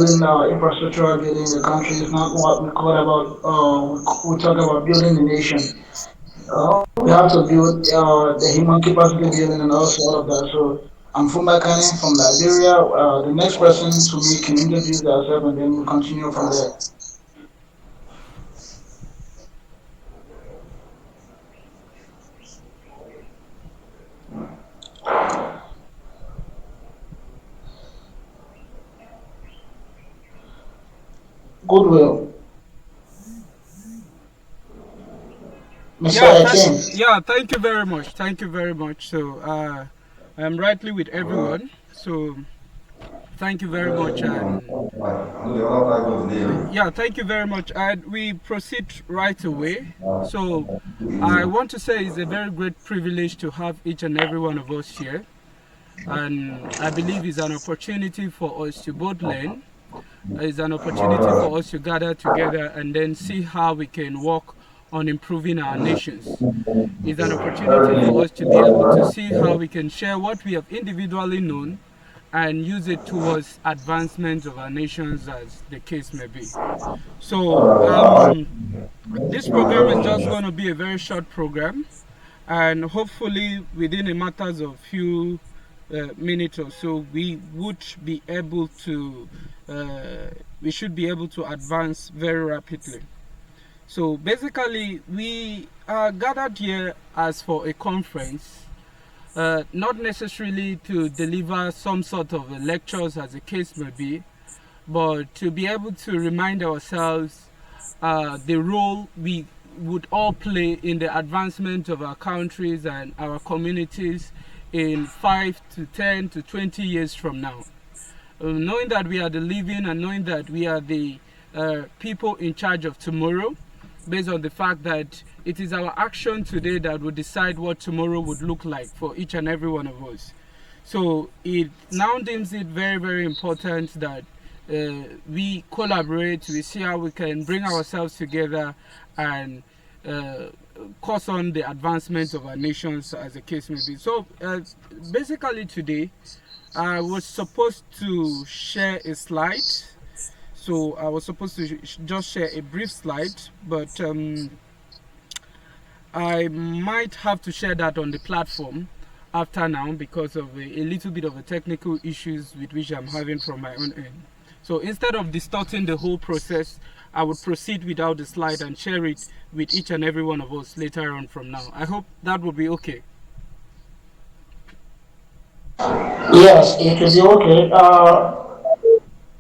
building infrastructure, building the country. It's not what we call about. We talk about building the nation. We have to build the human capacity building and also all of that. So I'm Fumbakane from Liberia. The next person to me can introduce themselves and then we'll continue from there. Goodwill, Mr. Etim. Thank you very much. Thank you very much. So, I'm rightly with everyone. So, thank you very much. And yeah, thank you very much. And we proceed right away. So, I want to say it's a very great privilege to have each and every one of us here. And I believe it's an opportunity for us to both learn. It's an opportunity for us to gather together and then see how we can work on improving our nations. It's an opportunity for us to be able to see how we can share what we have individually known and use it towards advancement of our nations as the case may be. So this program is just going to be a very short program, and hopefully within a matters of few minutes or so we would be able to we should be able to advance very rapidly. So basically, we are gathered here as for a conference, not necessarily to deliver some sort of lectures as the case may be, but to be able to remind ourselves the role we would all play in the advancement of our countries and our communities in 5 to 10 to 20 years from now. Knowing that we are the living and knowing that we are the people in charge of tomorrow, based on the fact that it is our action today that will decide what tomorrow would look like for each and every one of us. So it now deems it very, very important that we collaborate, we see how we can bring ourselves together and cause on the advancement of our nations as the case may be. So basically today, I was supposed to share a slide. So I was supposed to just share a brief slide, but I might have to share that on the platform after now because of a little bit of a technical issues with which I'm having from my own end. So instead of distorting the whole process, I would proceed without the slide and share it with each and every one of us later on from now. I hope that will be okay. Yes, it will be okay.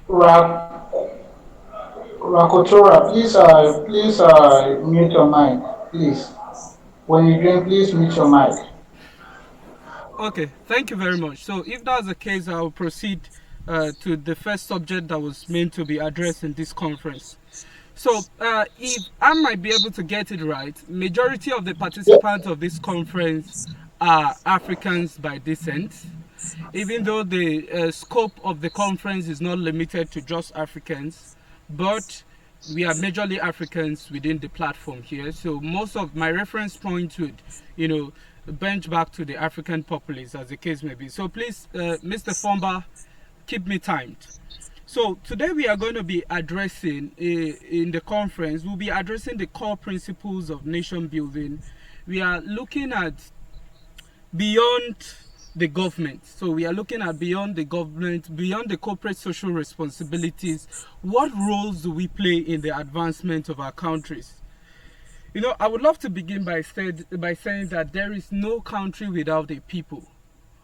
Ra- Rakotora, please mute your mic, please. When you drink, please mute your mic. Okay, thank you very much. So if that's the case, I will proceed to the first subject that was meant to be addressed in this conference. So if I might be able to get it right, majority of the participants of this conference are Africans by descent, even though the scope of the conference is not limited to just Africans, but we are majorly Africans within the platform here. So most of my reference points would, bench back to the African populace as the case may be. So please, Mr. Fomba, keep me timed. So today we are going to be addressing, in the conference, we'll be addressing the core principles of nation building. We are looking at beyond the government. So we are looking at beyond the government, beyond the corporate social responsibilities. What roles do we play in the advancement of our countries? I would love to begin by saying that there is no country without a people.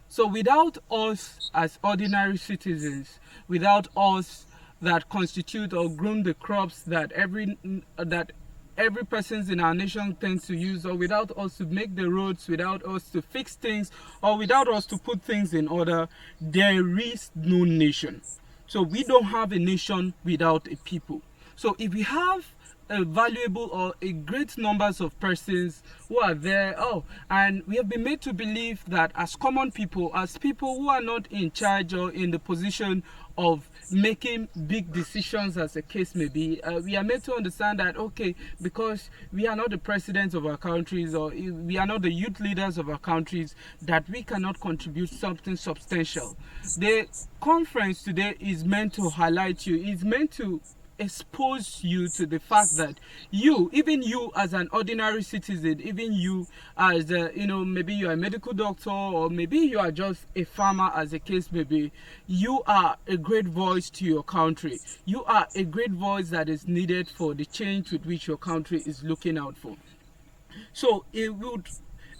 So without us as ordinary citizens, without us that constitute or groom the crops that every person in our nation tends to use, or without us to make the roads, without us to fix things, or without us to put things in order, there is no nation. So we don't have a nation without a people. So if we have a valuable or a great numbers of persons who are there. Oh, and we have been made to believe that as common people, as people who are not in charge or in the position of making big decisions, as the case may be, we are made to understand that, okay, because we are not the presidents of our countries, or we are not the youth leaders of our countries, that we cannot contribute something substantial. The conference today is meant to highlight you, is meant to expose you to the fact that you, even you as an ordinary citizen, even you as maybe you are a medical doctor, or maybe you are just a farmer, as the case may be, you are a great voice to your country. You are a great voice that is needed for the change with which your country is looking out for. So it would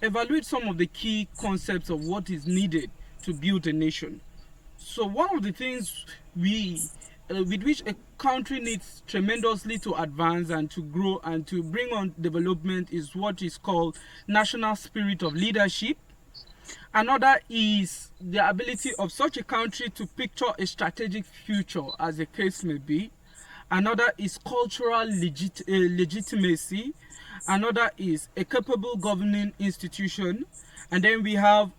evaluate some of the key concepts of what is needed to build a nation. So one of the things with which a country needs tremendously to advance and to grow and to bring on development is what is called national spirit of leadership. Another is the ability of such a country to picture a strategic future, as the case may be. Another is cultural legitimacy. Another is a capable governing institution. And then we have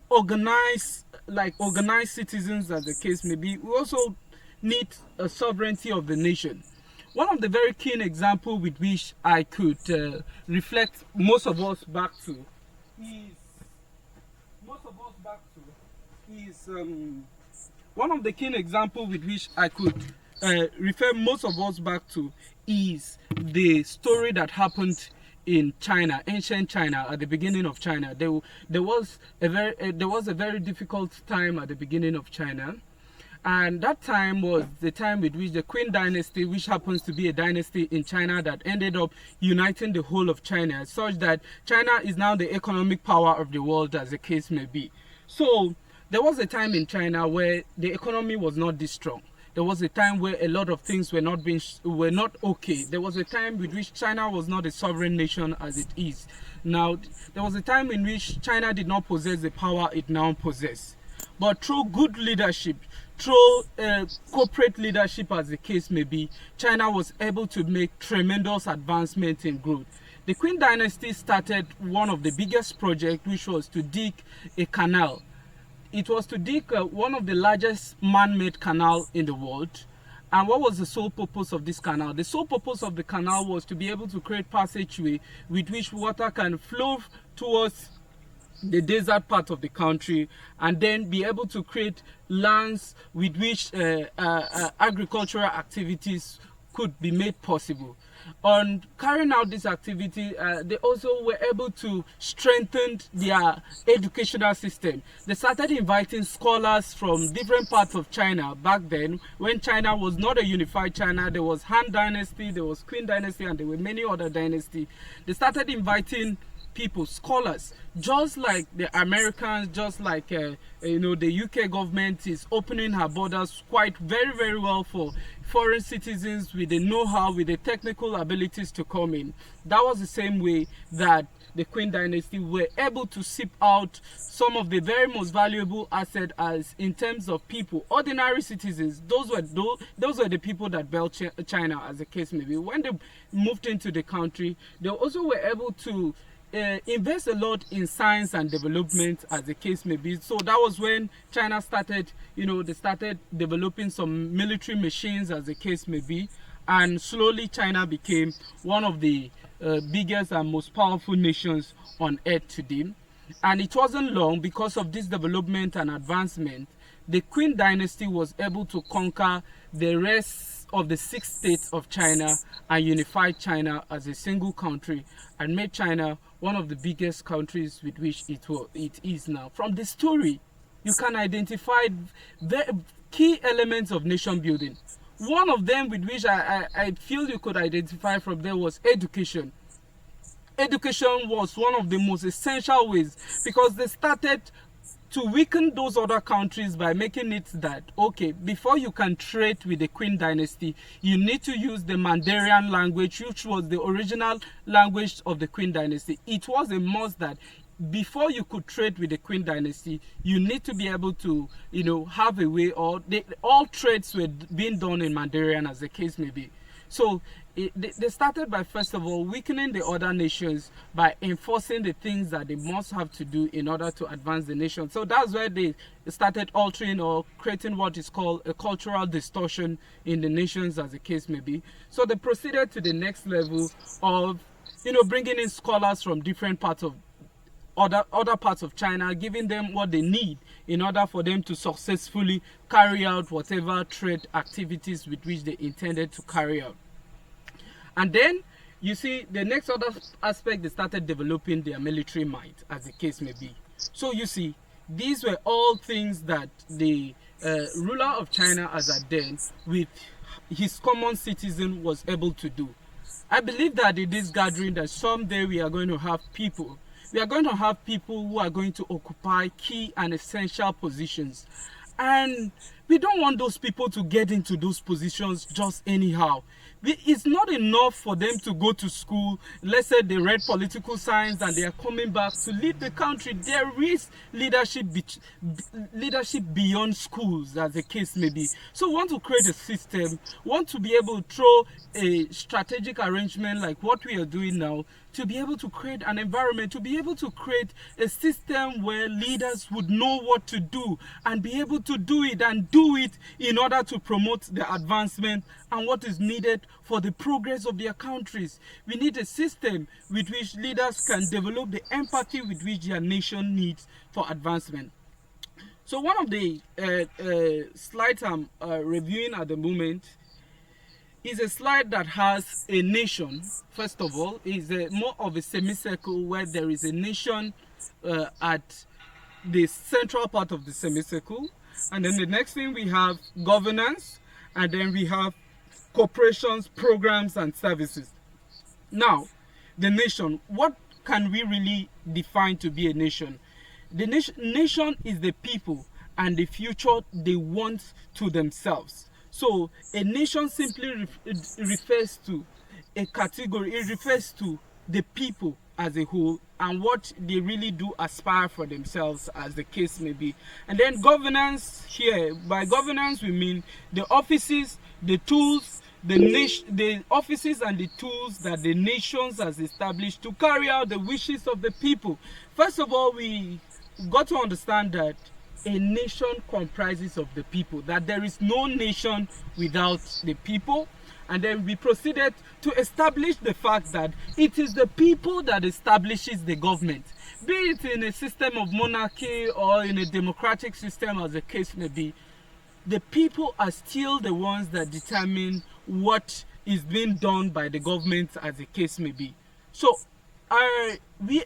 organized citizens, as the case may be. We also need a sovereignty of the nation. One of the very keen examples with which I could reflect most of us back to is one of the keen examples with which I could refer most of us back to is the story that happened in China, ancient China, at the beginning of China. There was a very difficult time at the beginning of China. And that time was the time with which the Qin dynasty, which happens to be a dynasty in China that ended up uniting the whole of China, such that China is now the economic power of the world, as the case may be. So there was a time in China where the economy was not this strong. There was a time where a lot of things were not okay. There was a time with which China was not a sovereign nation as it is. Now, there was a time in which China did not possess the power it now possesses. But through good leadership, through corporate leadership, as the case may be, China was able to make tremendous advancement in growth. The Qin dynasty started one of the biggest projects, which was to dig a canal. It was to dig one of the largest man-made canal in the world. And what was the sole purpose of this canal? The sole purpose of the canal was to be able to create passageway with which water can flow towards the desert part of the country, and then be able to create lands with which agricultural activities could be made possible. On carrying out this activity, they also were able to strengthen their educational system. They started inviting scholars from different parts of China. Back then, when China was not a unified China, there was Han dynasty, there was Qin dynasty, and there were many other dynasties. They started inviting people, scholars, just like the Americans, just like the UK government is opening her borders quite very well for foreign citizens with the know-how, with the technical abilities to come in. That was the same way that the Qin dynasty were able to sip out some of the very most valuable assets as in terms of people, ordinary citizens. Those were the people that built China, as the case may be. When they moved into the country, they also were able to invest a lot in science and development, as the case may be. So that was when China started, they started developing some military machines, as the case may be, and slowly China became one of the biggest and most powerful nations on earth today. And it wasn't long, because of this development and advancement, the Qin dynasty was able to conquer the rest of the 6 states of China and unified China as a single country, and made China one of the biggest countries with which it is now. From the story, you can identify the key elements of nation building. One of them with which I feel you could identify from there was education. Education was one of the most essential ways, because they started to weaken those other countries by making it that, okay, before you can trade with the Qin dynasty, you need to use the Mandarin language, which was the original language of the Qin dynasty. It was a must that before you could trade with the Qin dynasty, you need to be able to, have a way, or all trades were being done in Mandarin, as the case may be. So they started by, first of all, weakening the other nations by enforcing the things that they must have to do in order to advance the nation. So that's where they started altering or creating what is called a cultural distortion in the nations, as the case may be. So they proceeded to the next level of, bringing in scholars from different parts of other parts of China, giving them what they need in order for them to successfully carry out whatever trade activities with which they intended to carry out. And then you see the next other aspect, they started developing their military might, as the case may be. So you see, these were all things that the ruler of China as at then, with his common citizen, was able to do. I believe that in this gathering, that someday we are going to have people who are going to occupy key and essential positions. And we don't want those people to get into those positions just anyhow. It's not enough for them to go to school. Let's say they read political science and they are coming back to lead the country. There is leadership beyond schools, as the case may be. So we want to create a system, want to be able to throw a strategic arrangement like what we are doing now, to be able to create an environment, to be able to create a system where leaders would know what to do and be able to do it, and do it in order to promote the advancement and what is needed for the progress of their countries. We need a system with which leaders can develop the empathy with which their nation needs for advancement. So one of the slides I'm reviewing at the moment is a slide that has a nation. First of all, is more of a semicircle where there is a nation at the central part of the semicircle. And then the next thing, we have governance, and then we have corporations, programs, and services. Now, the nation, what can we really define to be a nation? The nation is the people and the future they want to themselves. So a nation simply refers to a category. It refers to the people as a whole and what they really do aspire for themselves, as the case may be. And then governance, here, by governance we mean the offices, the tools, the offices and the tools that the nations has established to carry out the wishes of the people. First of all, we got to understand that a nation comprises of the people, that there is no nation without the people. And then we proceeded to establish the fact that it is the people that establishes the government, be it in a system of monarchy or in a democratic system, as the case may be. The people are still the ones that determine what is being done by the government, as the case may be. So I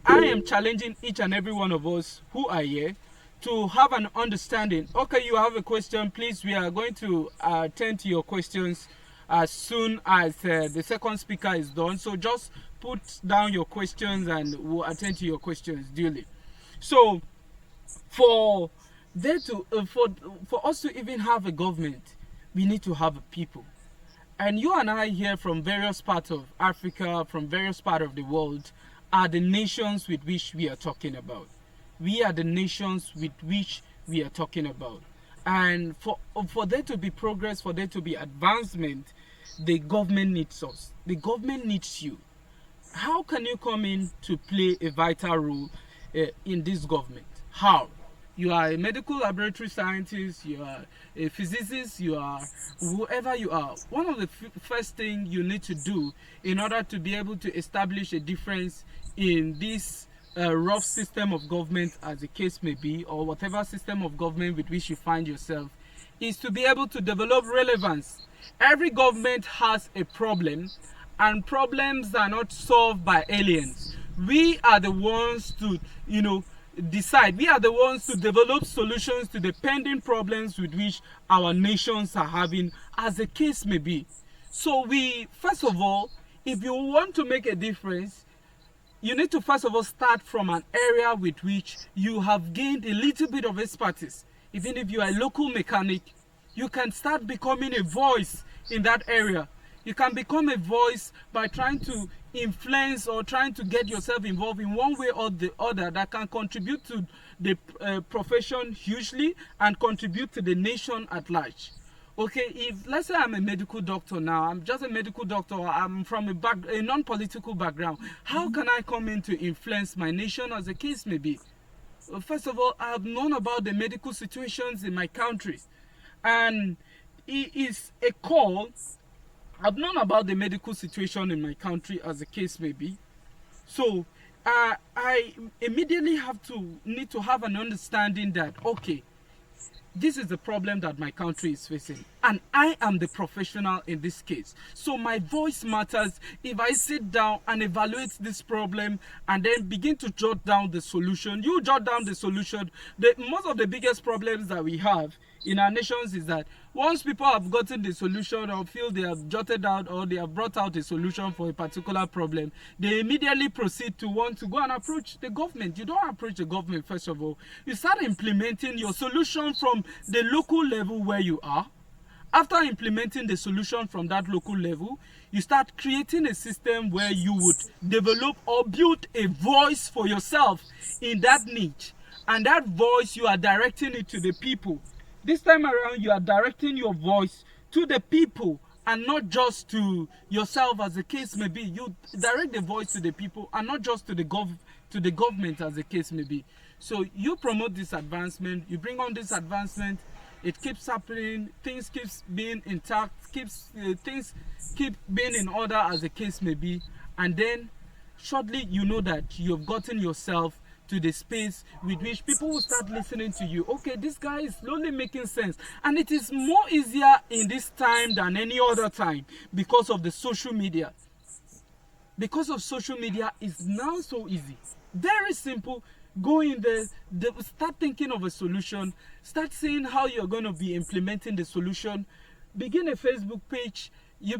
am challenging each and every one of us who are here to have an understanding. Okay, you have a question, please, we are going to attend to your questions as soon as the second speaker is done. So just put down your questions and we'll attend to your questions duly. So for us to even have a government, we need to have a people. And you and I here from various parts of Africa, from various parts of the world, are the nations with which we are talking about. We are the nations with which we are talking about. And for there to be progress, for there to be advancement, the government needs us. The government needs you. How can you come in to play a vital role in this government? How? You are a medical laboratory scientist, you are a physicist, you are whoever you are. One of the first things you need to do in order to be able to establish a difference in this rough system of government, as the case may be, or whatever system of government with which you find yourself, is to be able to develop relevance. Every government has a problem, and problems are not solved by aliens. We are the ones to, decide. We are the ones to develop solutions to the pending problems with which our nations are having, as the case may be. So first of all, if you want to make a difference, you need to first of all start from an area with which you have gained a little bit of expertise. Even if you are a local mechanic, you can start becoming a voice in that area. You can become a voice by trying to influence or trying to get yourself involved in one way or the other that can contribute to the profession hugely and contribute to the nation at large. Okay, if let's say I'm a medical doctor now, I'm just a medical doctor, I'm from a non-political background, how can I come in to influence my nation as the case may be? Well, first of all, I have known about the medical situations in my country, and it is a call. I've known about the medical situation in my country as the case may be. So I immediately have to need to have an understanding that okay, this is the problem that my country is facing, and I am the professional in this case, so my voice matters. If I sit down and evaluate this problem and then begin to jot down the solution, you jot down the solution. Most of the biggest problems that we have in our nations is that once people have gotten the solution or feel they have jotted out or they have brought out a solution for a particular problem, they immediately proceed to want to go and approach the government. You don't approach the government first of all. You start implementing your solution from the local level where you are. After implementing the solution from that local level, you start creating a system where you would develop or build a voice for yourself in that niche. And that voice, you are directing it to the people. This time around, you are directing your voice to the people and not just to yourself, as the case may be. You direct the voice to the people and not just to the government, as the case may be. So you promote this advancement, you bring on this advancement, it keeps happening, things keeps being intact, things keep being in order, as the case may be, and then shortly you know that you have gotten yourself to the space with which people will start listening to you. Okay, this guy is slowly making sense, and it is more easier in this time than any other time because of the social media. Because of social media, is now so easy, very simple. Go in there, start thinking of a solution, start seeing how you're going to be implementing the solution, begin a Facebook page. You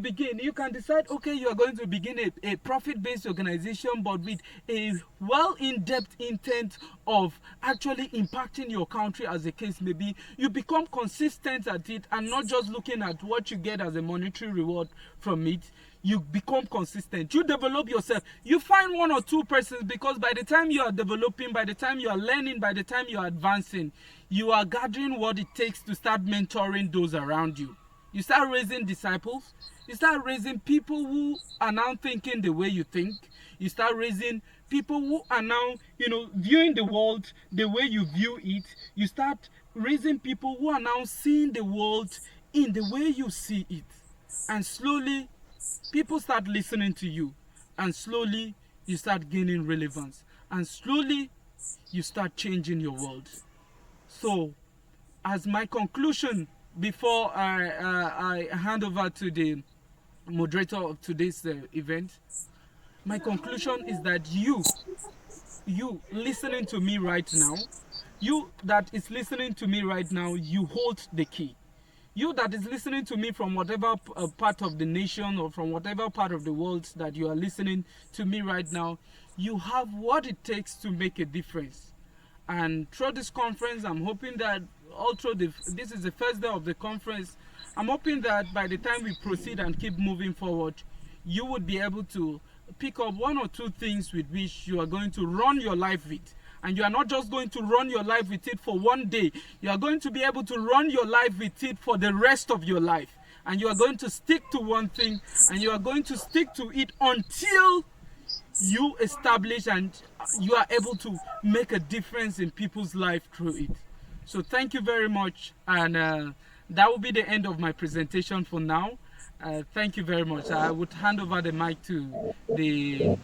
can decide, okay, you are going to begin a profit-based organization, but with a well in-depth intent of actually impacting your country, as the case may be. You become consistent at it and not just looking at what you get as a monetary reward from it. You become consistent, you develop yourself, you find one or two persons, because by the time you are developing, by the time you are learning, by the time you are advancing, you are gathering what it takes to start mentoring those around you. You start raising disciples. You start raising people who are now thinking the way you think. You start raising people who are now, viewing the world the way you view it. You start raising people who are now seeing the world in the way you see it. And slowly, people start listening to you. And slowly, you start gaining relevance. And slowly, you start changing your world. So, as my conclusion, before I hand over to the moderator of today's event, my conclusion is that you listening to me right now, you that is listening to me right now, you hold the key. You that is listening to me from whatever part of the nation or from whatever part of the world that you are listening to me right now, you have what it takes to make a difference. And through this conference, I'm hoping that all through this is the first day of the conference. I'm hoping that by the time we proceed and keep moving forward, you would be able to pick up one or two things with which you are going to run your life with. And you are not just going to run your life with it for one day. You are going to be able to run your life with it for the rest of your life. And you are going to stick to one thing, and you are going to stick to it until you establish and you are able to make a difference in people's life through it. So thank you very much, and that will be the end of my presentation for now. Thank you very much. I would hand over the mic to the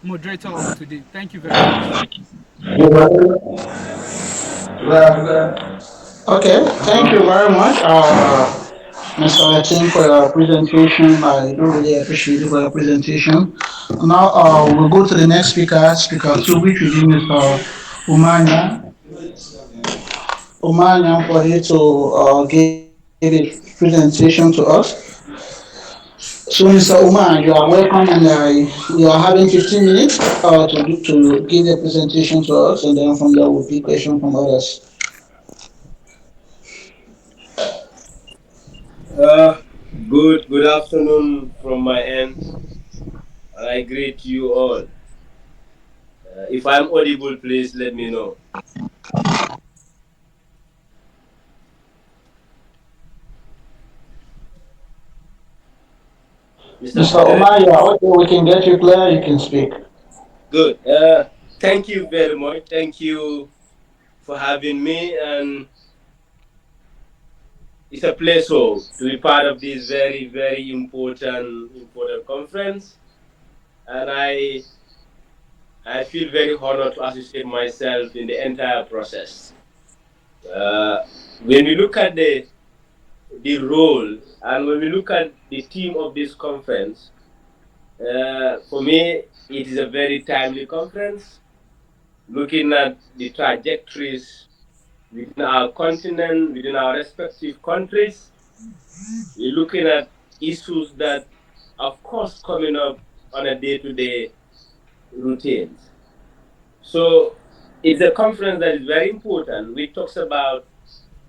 moderator of today. Thank you very much. Okay, thank you very much, Mr. Etim, for your presentation. I do really appreciate it for your presentation. Now, we'll go to the next speaker, speaker two, which will be Mr. Umanya. Umanya, for you to give a presentation to us. So, Mr. Umar, you are welcome, and you are having 15 minutes to give a presentation to us, and then from there will be questions from others. Uh, good afternoon from my end, and I greet you all. If I'm audible, please let me know. Mr. Mr. Clerk. Omar, yeah, okay, we can get you clear. You can speak. Good. Thank you very much. Thank you for having me, and it's a pleasure to be part of this very, very important conference. And I feel very honored to associate myself in the entire process. Uh, when we look at the role and when we look at the theme of this conference, for me, it is a very timely conference, looking at the trajectories within our continent, within our respective countries. We're looking at issues that, of course, coming up on a day-to-day routines. So it's a conference that is very important, which talks about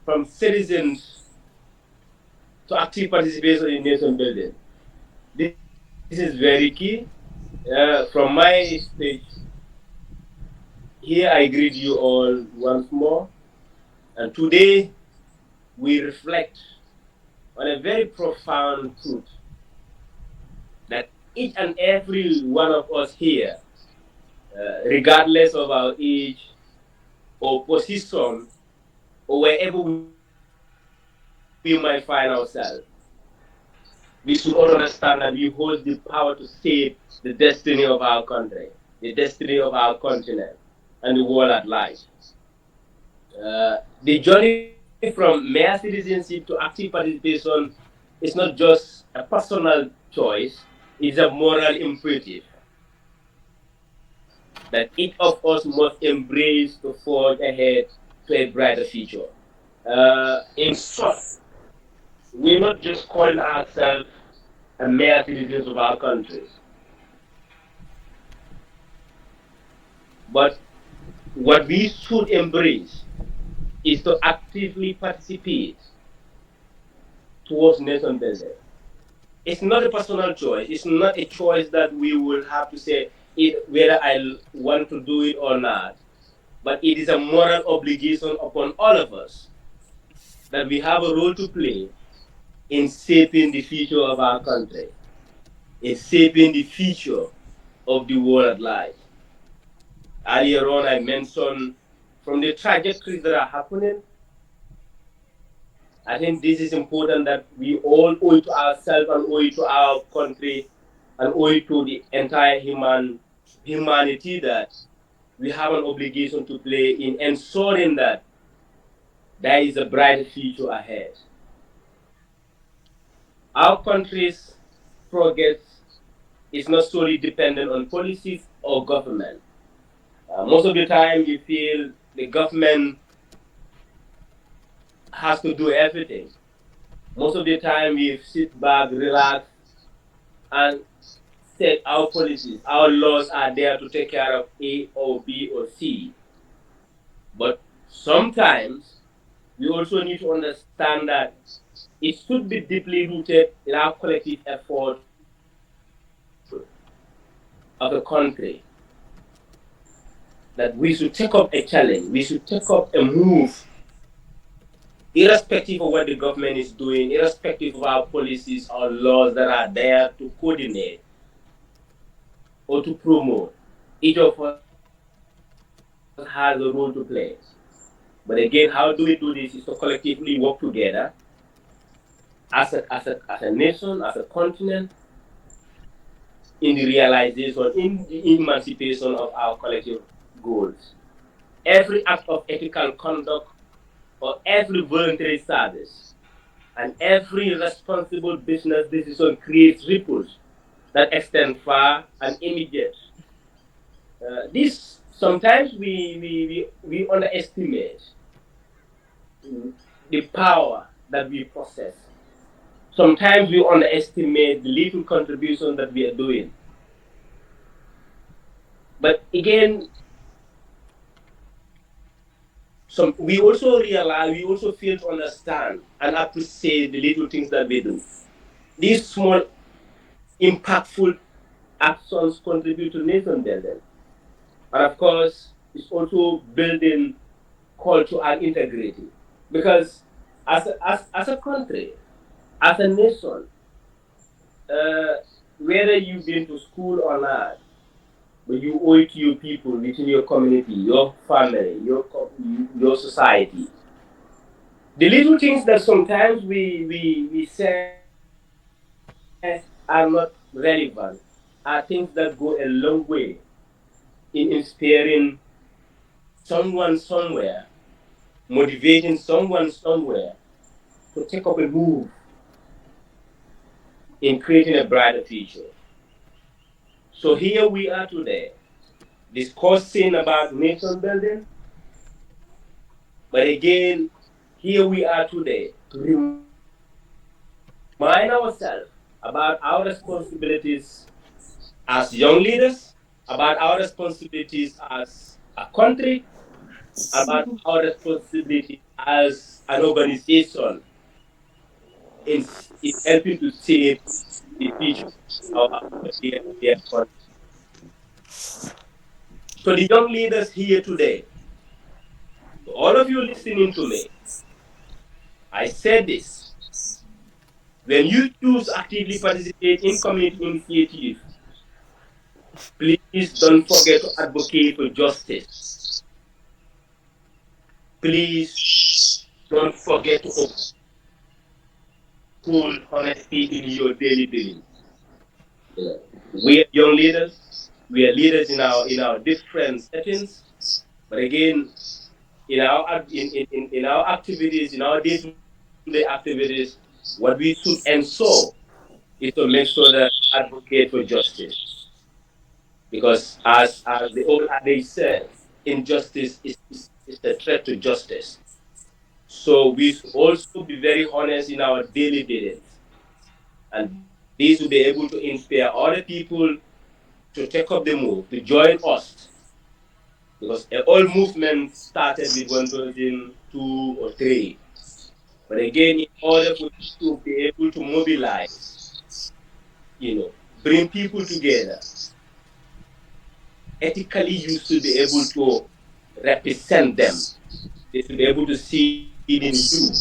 from citizens to active participation in nation building. This is very key. From my stage here, I greet you all once more. And today, we reflect on a very profound truth that each and every one of us here, regardless of our age or position or wherever we might find ourselves, we should all understand that we hold the power to shape the destiny of our country, the destiny of our continent, and the world at large. The journey from mere citizenship to active participation is not just a personal choice, it's a moral imperative that each of us must embrace to forge ahead to a brighter future. In short, we're not just calling ourselves a mere citizens of our countries, but what we should embrace is to actively participate towards nation building. It's not a personal choice. It's not a choice that we will have to say it, whether I want to do it or not. But it is a moral obligation upon all of us that we have a role to play in shaping the future of our country, in shaping the future of the world at large. Earlier on, I mentioned from the trajectories that are happening, I think this is important that we all owe it to ourselves and owe it to our country and owe it to the entire humanity that we have an obligation to play in ensuring that there is a brighter future ahead. Our country's progress is not solely dependent on policies or government. Most of the time, you feel the government has to do everything. Most of the time, we sit back, relax, and set our policies. Our laws are there to take care of A or B or C. But sometimes we also need to understand that it should be deeply rooted in our collective effort of a country that we should take up a challenge, we should take up a move, irrespective of what the government is doing, irrespective of our policies or laws that are there to coordinate or to promote. Each of us has a role to play. But again, how do we do this? Is to collectively work together as a nation, as a continent, in the realization, in the emancipation of our collective goals. Every act of ethical conduct or every voluntary service and every responsible business decision creates ripples that extend far and immediate. This sometimes we underestimate the power that we possess. Sometimes we underestimate the little contribution that we are doing. But again, we also realize, we also fail to understand and appreciate the little things that we do. These small, impactful actions contribute to nation building. And of course, it's also building culture and integrity. Because as a country, as a nation, whether you've been to school or not, but you owe it to your people within your community, your family, your society. The little things that sometimes we say are not relevant are things that go a long way in inspiring someone somewhere, motivating someone somewhere to take up a move in creating a brighter future. So here we are today discussing about nation building, but again, here we are today to remind ourselves about our responsibilities as young leaders, about our responsibilities as a country, about our responsibilities as an organization in, in helping to shape the future of our dear country. So the young leaders here today, to all of you listening to me, I said this. When you choose actively participate in community initiative, please don't forget to advocate for justice. Please don't forget to uphold honesty in your daily dealings. You know, we are young leaders. We are leaders in our different settings. But again, in our activities, in our day-to-day activities, what we should ensure is to make sure that advocate for justice. Because as the old adage says, injustice is a threat to justice. So we should also be very honest in our daily dealings. And these will be able to inspire other people to take up the move, to join us. Because a whole movement started with one person, two, or three. But again, in order for you to be able to mobilize, bring people together, ethically you should be able to represent them. They should be able to see it in you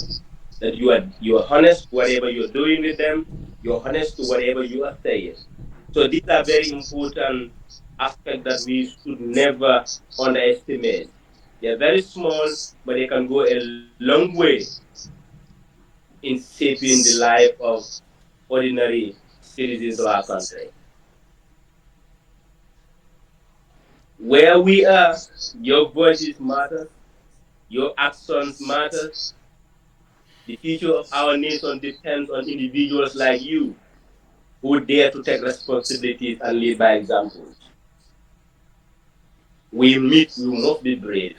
that you are honest to whatever you're doing with them, you're honest to whatever you are saying. So these are very important aspects that we should never underestimate. They are very small, but they can go a long way in shaping the life of ordinary citizens of our country. Where we are, your voices matter, your actions matter. The future of our nation depends on individuals like you who dare to take responsibilities and lead by examples. We must be brave,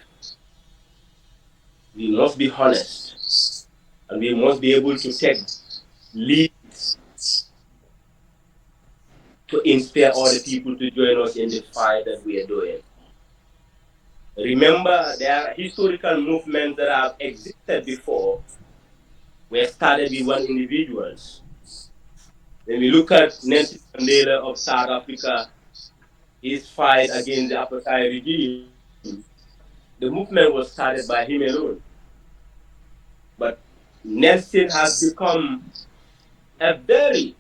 we must be honest, and we must be able to take leads to inspire other people to join us in the fight that we are doing. Remember, there are historical movements that have existed before, were started with one individuals. When we look at Nelson Mandela of South Africa, his fight against the apartheid regime, the movement was started by him alone. But Nelson has become a very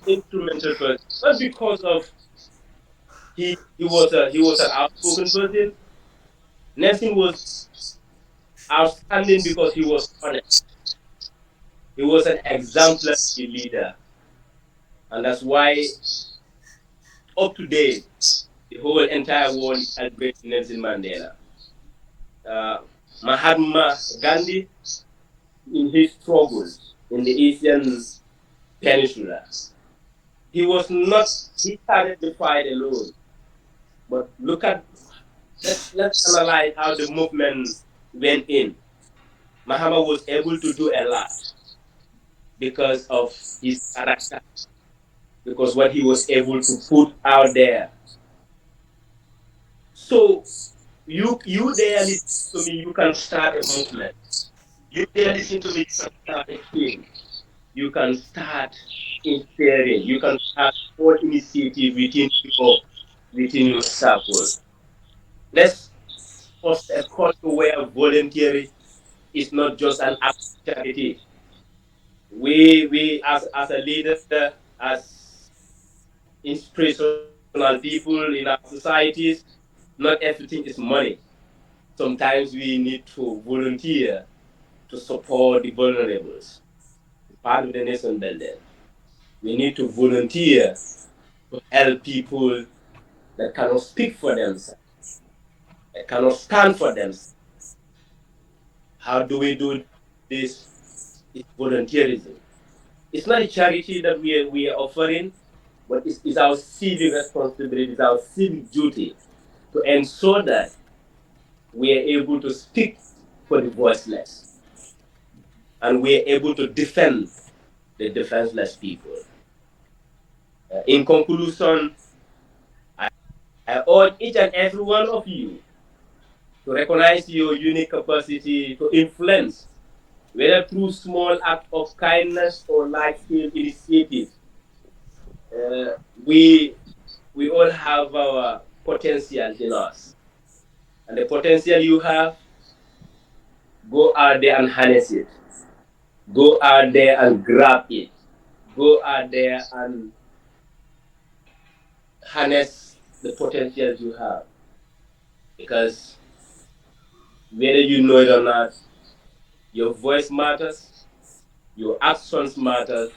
instrumental person, not because of he was an outspoken person. Nelson was outstanding because he was honest. He was an exemplary leader, and that's why up to date the whole entire world is celebrating Nelson Mandela. Uh, Mahatma Gandhi, in his struggles in the Asian Peninsula, he was not. He started the fight alone. But look at let's analyze how the movement went in. Mahama was able to do a lot because of his character, because what he was able to put out there. So you there listen to me, you can start a movement. You there listen to me, you can start a team. You can start inspiring. You can start all initiative within your circle. Let's foster a culture where volunteering is not just an act of charity. We as a leader, as inspirational people in our societies, not everything is money. Sometimes we need to volunteer to support the vulnerables, part of the nation building. We need to volunteer to help people that cannot speak for themselves, that cannot stand for themselves. How do we do this? It's volunteerism. It's not a charity that we are offering, but it's our civic responsibility, it's our civic duty to ensure that we are able to speak for the voiceless and we are able to defend the defenseless people. In conclusion, I urge each and every one of you to recognize your unique capacity to influence, whether through small acts of kindness or large-scale initiatives. Uh, we we all have our potential in us, and the potential you have, go out there and harness it. Go out there and grab it. Go out there and harness the potential you have, because whether you know it or not, your voice matters, your actions matters.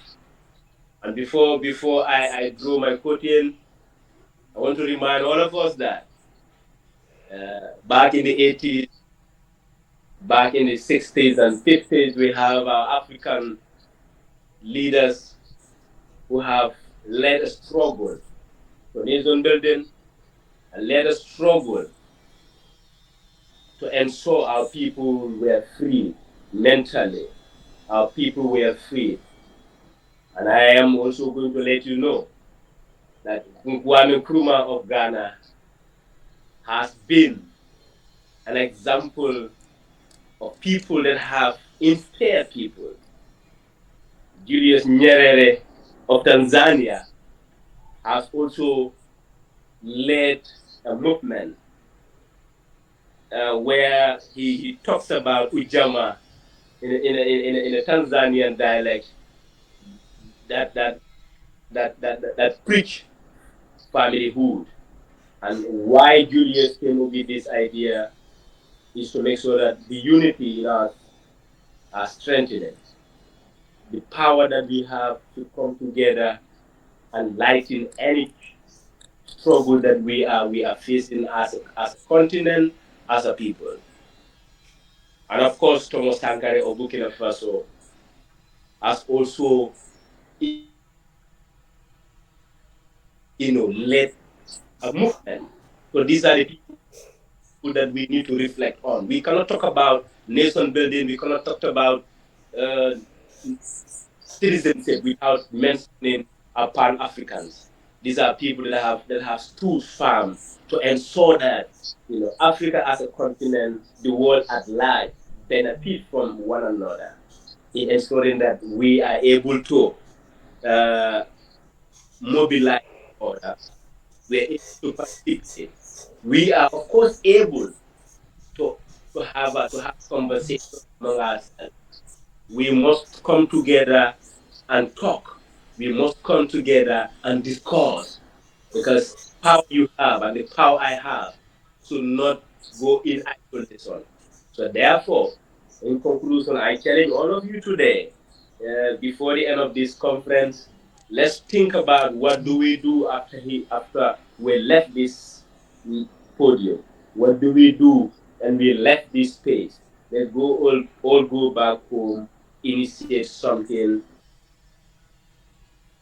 And before I draw my quote in, I want to remind all of us that back in the 80s, back in the 60s and 50s, we have our African leaders who have led a struggle for nation building and led a struggle to ensure our people were free mentally, our people were free. And I am also going to let you know that Kwame Nkrumah of Ghana has been an example of people that have inspired people. Julius Nyerere of Tanzania has also led a movement where he talks about Ujamaa in a Tanzanian dialect that preach familyhood. And why Julius came up with this idea is to make sure that the unity in us are strengthened. The power that we have to come together and lighten any struggle that we are facing as a continent, as a people. And of course, Thomas Sankara of Burkina Faso has also, led a movement. So these are the people that we need to reflect on. We cannot talk about nation building. We cannot talk about uh, citizenship without mentioning our Pan Africans. These are people that have stood firm to ensure that Africa as a continent, the world at large, benefit from one another in ensuring that we are able to uh, mobilize order. We are able to participate. We are of course able to to have conversation among ourselves. We must come together and talk. We must come together and discuss, because power you have and the power I have should not go in isolation. So therefore, in conclusion, I challenge all of you today, before the end of this conference, let's think about what do we do after we left this podium. What do we do and we left this space? Let's go all go back home, initiate something,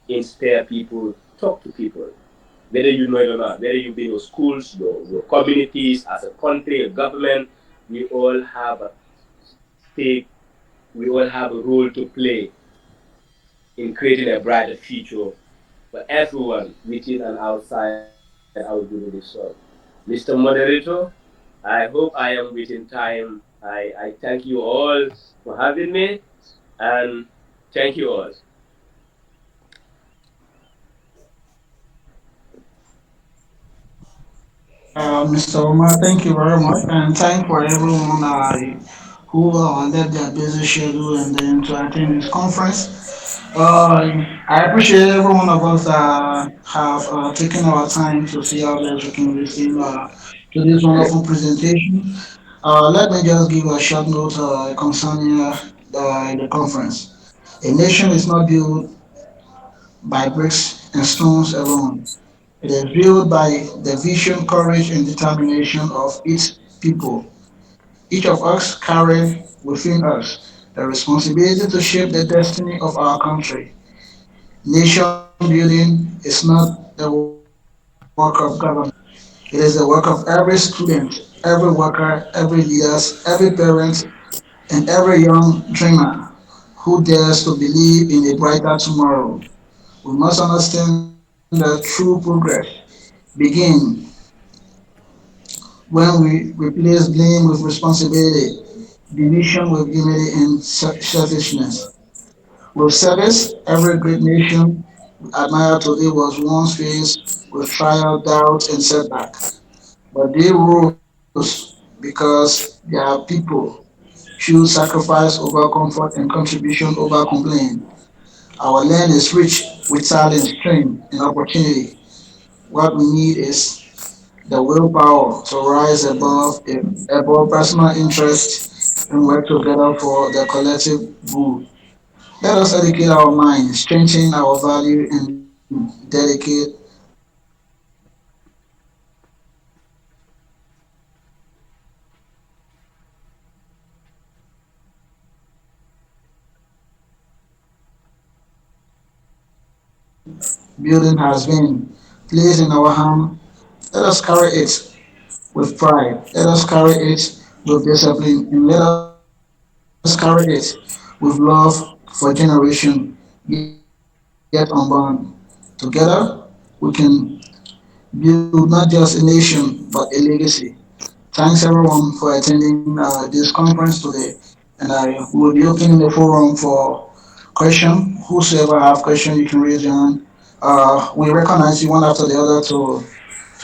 inspire people, talk to people, whether you know it or not, whether you've been in your schools, your communities, as a country, a government, we all have a stake, we all have a role to play in creating a brighter future for everyone within and outside our jurisdiction. Mr. Moderator, I hope I am within time. I thank you all for having me, and thank you all. Mr. Omar, thank you very much, and thank for everyone who left their busy schedule and then to attend this conference. I appreciate every one of us that have taken our time to see how best we can listen to this wonderful presentation. Let me just give a short note concerning the conference. A nation is not built by bricks and stones alone. It is built by the vision, courage, and determination of its people. Each of us carry within us the responsibility to shape the destiny of our country. Nation building is not the work of government. It is the work of every student, every worker, every leader, every parent, and every young dreamer who dares to believe in a brighter tomorrow. We must understand that true progress begins when we replace blame with responsibility, division with unity, and selfishness. With service, every great nation we admire today was once faced with trial, doubt, and setback. But they rose because their people choose sacrifice over comfort and contribution over complaint. Our land is rich with talent, strength, and opportunity. What we need is the willpower to rise above personal interest and work together for the collective good. Let us educate our minds, strengthen our value, and dedicate our efforts to building a nation that will stand the test of time. Building has been placed in our hand. Let us carry it with pride. Let us carry it with discipline. And let us carry it with love for generation yet unborn. Together, we can build not just a nation but a legacy. Thanks everyone for attending this conference today. And I will be opening the forum for question. Whosoever have question, you can raise your hand. We recognize you one after the other to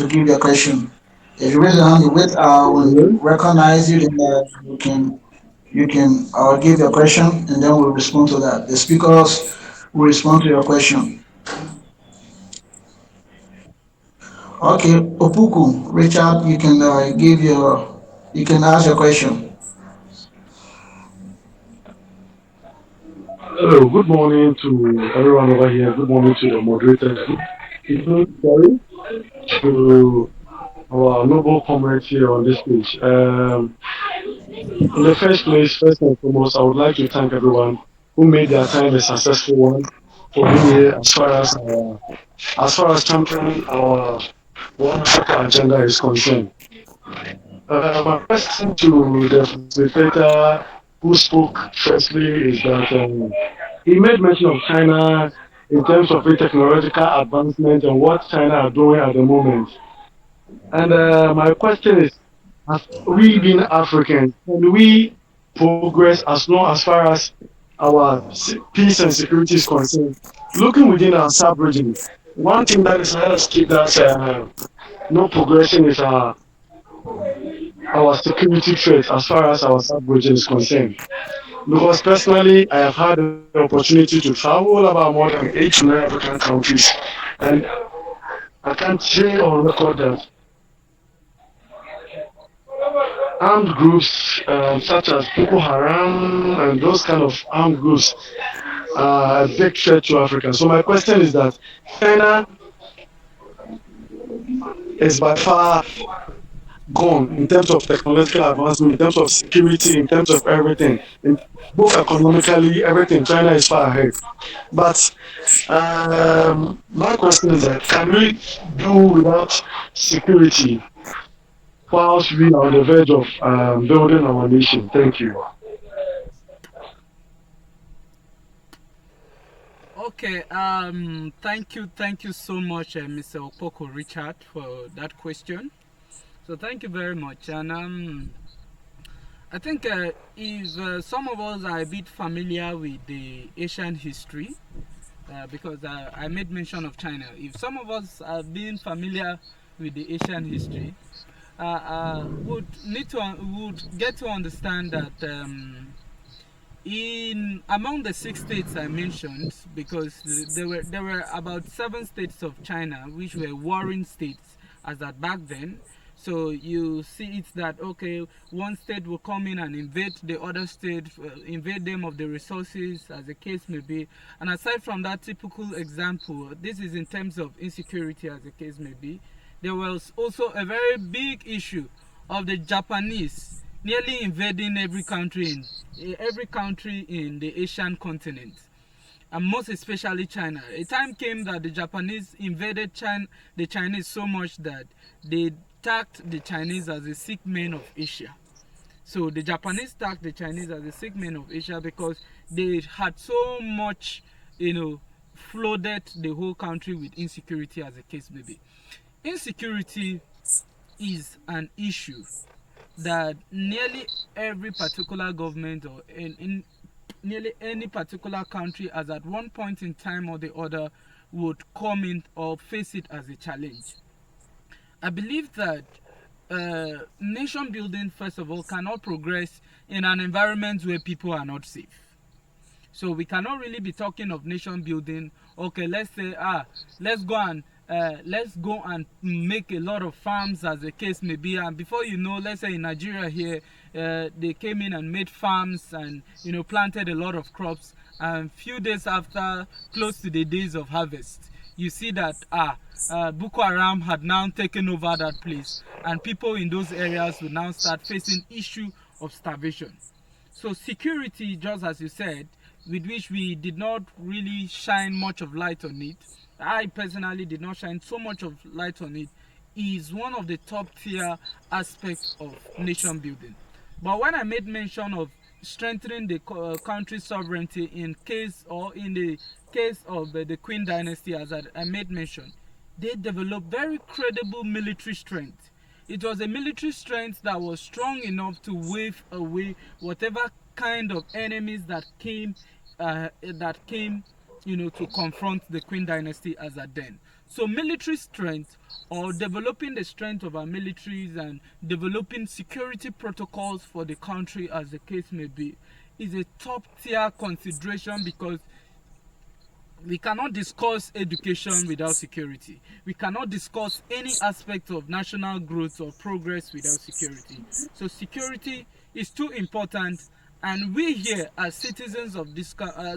give your question. If you raise your hand, you wait. We'll Hello? recognize you. Then you can give your question, and then we'll respond to that. The speakers will respond to your question. Okay, Opuku, Richard, you can ask your question. Hello, good morning to everyone over here. Good morning to the moderators. Good evening, sorry, to our noble comrades here on this stage. In the first place, first and foremost, I would like to thank everyone who made their time a successful one for being here as far as championing our One Africa agenda is concerned. My question to the facilitator who spoke firstly is that he made mention of China in terms of its technological advancement and what China are doing at the moment. And my question is, as we being Africans, can we progress as far as our peace and security is concerned? Looking within our sub-region, one thing that is let us keep that no progression is our security threat as far as our sub-region is concerned. Because personally, I have had the opportunity to travel about more than 8 to 9 African countries, and I can't say on record that armed groups such as Boko Haram and those kind of armed groups are a big threat to Africa. So my question is that China is by far gone in terms of technological advancement, in terms of security, in terms of everything, both economically, everything. China is far ahead. But my question is that can we do without security whilst we are on the verge of building our nation? Thank you. Okay, thank you so much, Mr. Okpoko Richard, for that question. So thank you very much. And I think if some of us are a bit familiar with the Asian history, because I made mention of China. If some of us are being familiar with the Asian history, would get to understand that In among the 6 states I mentioned, because there were about 7 states of China which were warring states as at back then. So you see it's that okay, one state will come in and invade the other state, invade them of the resources, as the case may be. And aside from that typical example, this is in terms of insecurity, as the case may be. There was also a very big issue of the Japanese nearly invading every country in the Asian continent, and most especially China. A time came that the Japanese invaded the Chinese so much that they tagged the Chinese as the sick men of Asia. So the Japanese tagged the Chinese as the sick men of Asia because they had so much, flooded the whole country with insecurity, as the case may be. Insecurity is an issue that nearly every particular government or in nearly any particular country as at one point in time or the other would come in or face it as a challenge. I believe that nation building, first of all, cannot progress in an environment where people are not safe. So we cannot really be talking of nation building. Okay, let's say let's go and make a lot of farms, as the case may be. And before you know, let's say in Nigeria here, they came in and made farms and planted a lot of crops. And few days after, close to the days of harvest, you see that Boko Haram had now taken over that place, and people in those areas will now start facing issue of starvation. So security, just as you said, with which we did not really shine much of light on it, I personally did not shine so much of light on it, is one of the top tier aspects of nation building. But when I made mention of strengthening the country's sovereignty in case or in the case of the Queen dynasty, as I made mention, they developed very credible military strength. It was a military strength that was strong enough to wave away whatever kind of enemies that came to confront the Queen dynasty as at then. So military strength, or developing the strength of our militaries and developing security protocols for the country, as the case may be, is a top tier consideration, because we cannot discuss education without security. We cannot discuss any aspect of national growth or progress without security. So security is too important, and we here as citizens of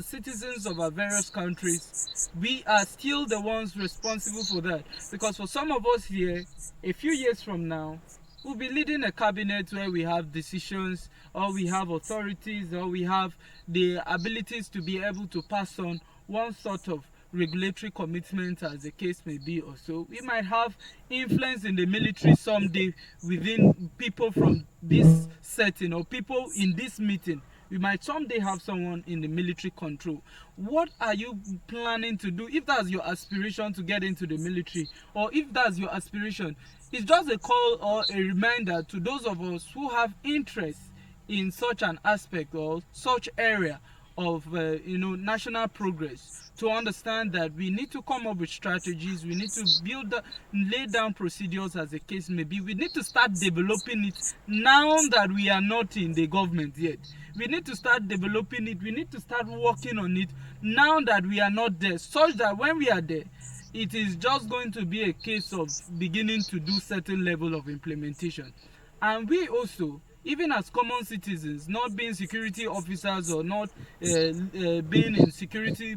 citizens of our various countries, we are still the ones responsible for that. Because for some of us here, a few years from now, we'll be leading a cabinet where we have decisions, or we have authorities, or we have the abilities to be able to pass on one sort of regulatory commitment, as the case may be. Or so we might have influence in the military someday within people from this setting, or people in this meeting. We might someday have someone in the military control. What are you planning to do if that's your aspiration to get into the military, or if that's your aspiration? It's just a call or a reminder to those of us who have interest in such an aspect or such area of national progress, to understand that we need to come up with strategies. We need to lay down procedures, as the case may be. We need to start developing it now that we are not in the government yet. We need to start developing it. We need to start working on it now that we are not there, such that when we are there, it is just going to be a case of beginning to do certain level of implementation. And we also, even as common citizens, not being security officers or not being in security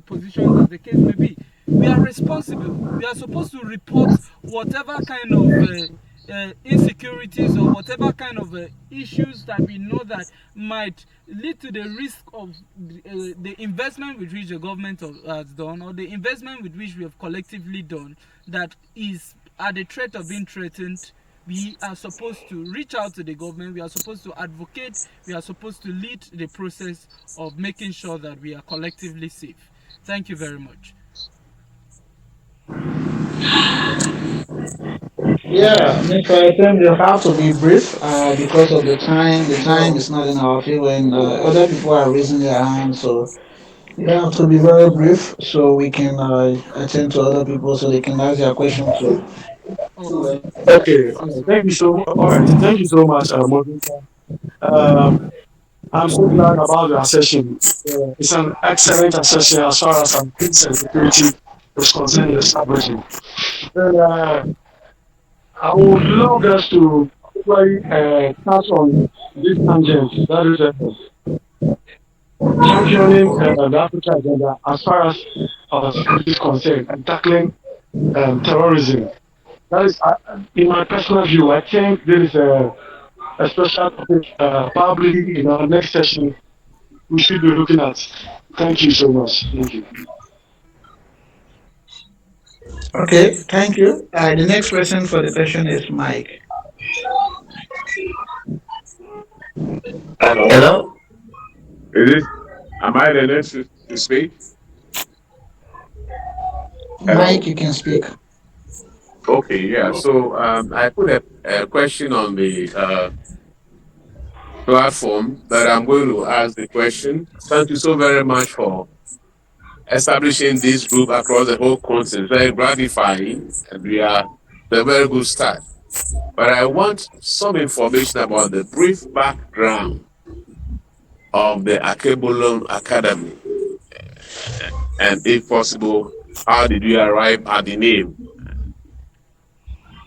positions, as the case may be, we are responsible. We are supposed to report whatever kind of insecurities or whatever kind of issues that we know that might lead to the risk of the investment with which the government has done, or the investment with which we have collectively done, that is at the threat of being threatened. We are supposed to reach out to the government. We are supposed to advocate. We are supposed to lead the process of making sure that we are collectively safe. Thank you very much. Yeah, Mr. Etim, you have to be brief because of the time. The time is not in our favor, and other people are raising their hands. So you have to be very brief so we can attend to other people so they can ask their question too. Okay. Okay, thank you so much. All right, thank you so much, moderator. Um, I'm so glad about the session. It's an excellent session as far as our peace and security is concerned in establishing. And I would love us to particularly touch on this tangent, that is championing the Africa agenda as far as our security is concerned and tackling terrorism. That is, in my personal view, I think there is a special topic, probably in our next session, we should be looking at. Thank you so much. Thank you. Okay, thank you. The next person for the question is Mike. Hello? Is it? Am I the next to speak? Mike, Hello. you can speak. Okay, yeah. So I put a question on the platform that I'm going to ask the question. Thank you so very much for establishing this group across the whole continent. Very gratifying, and we are a very good start. But I want some information about the brief background of the Alkebulan Academy, and if possible, how did you arrive at the name?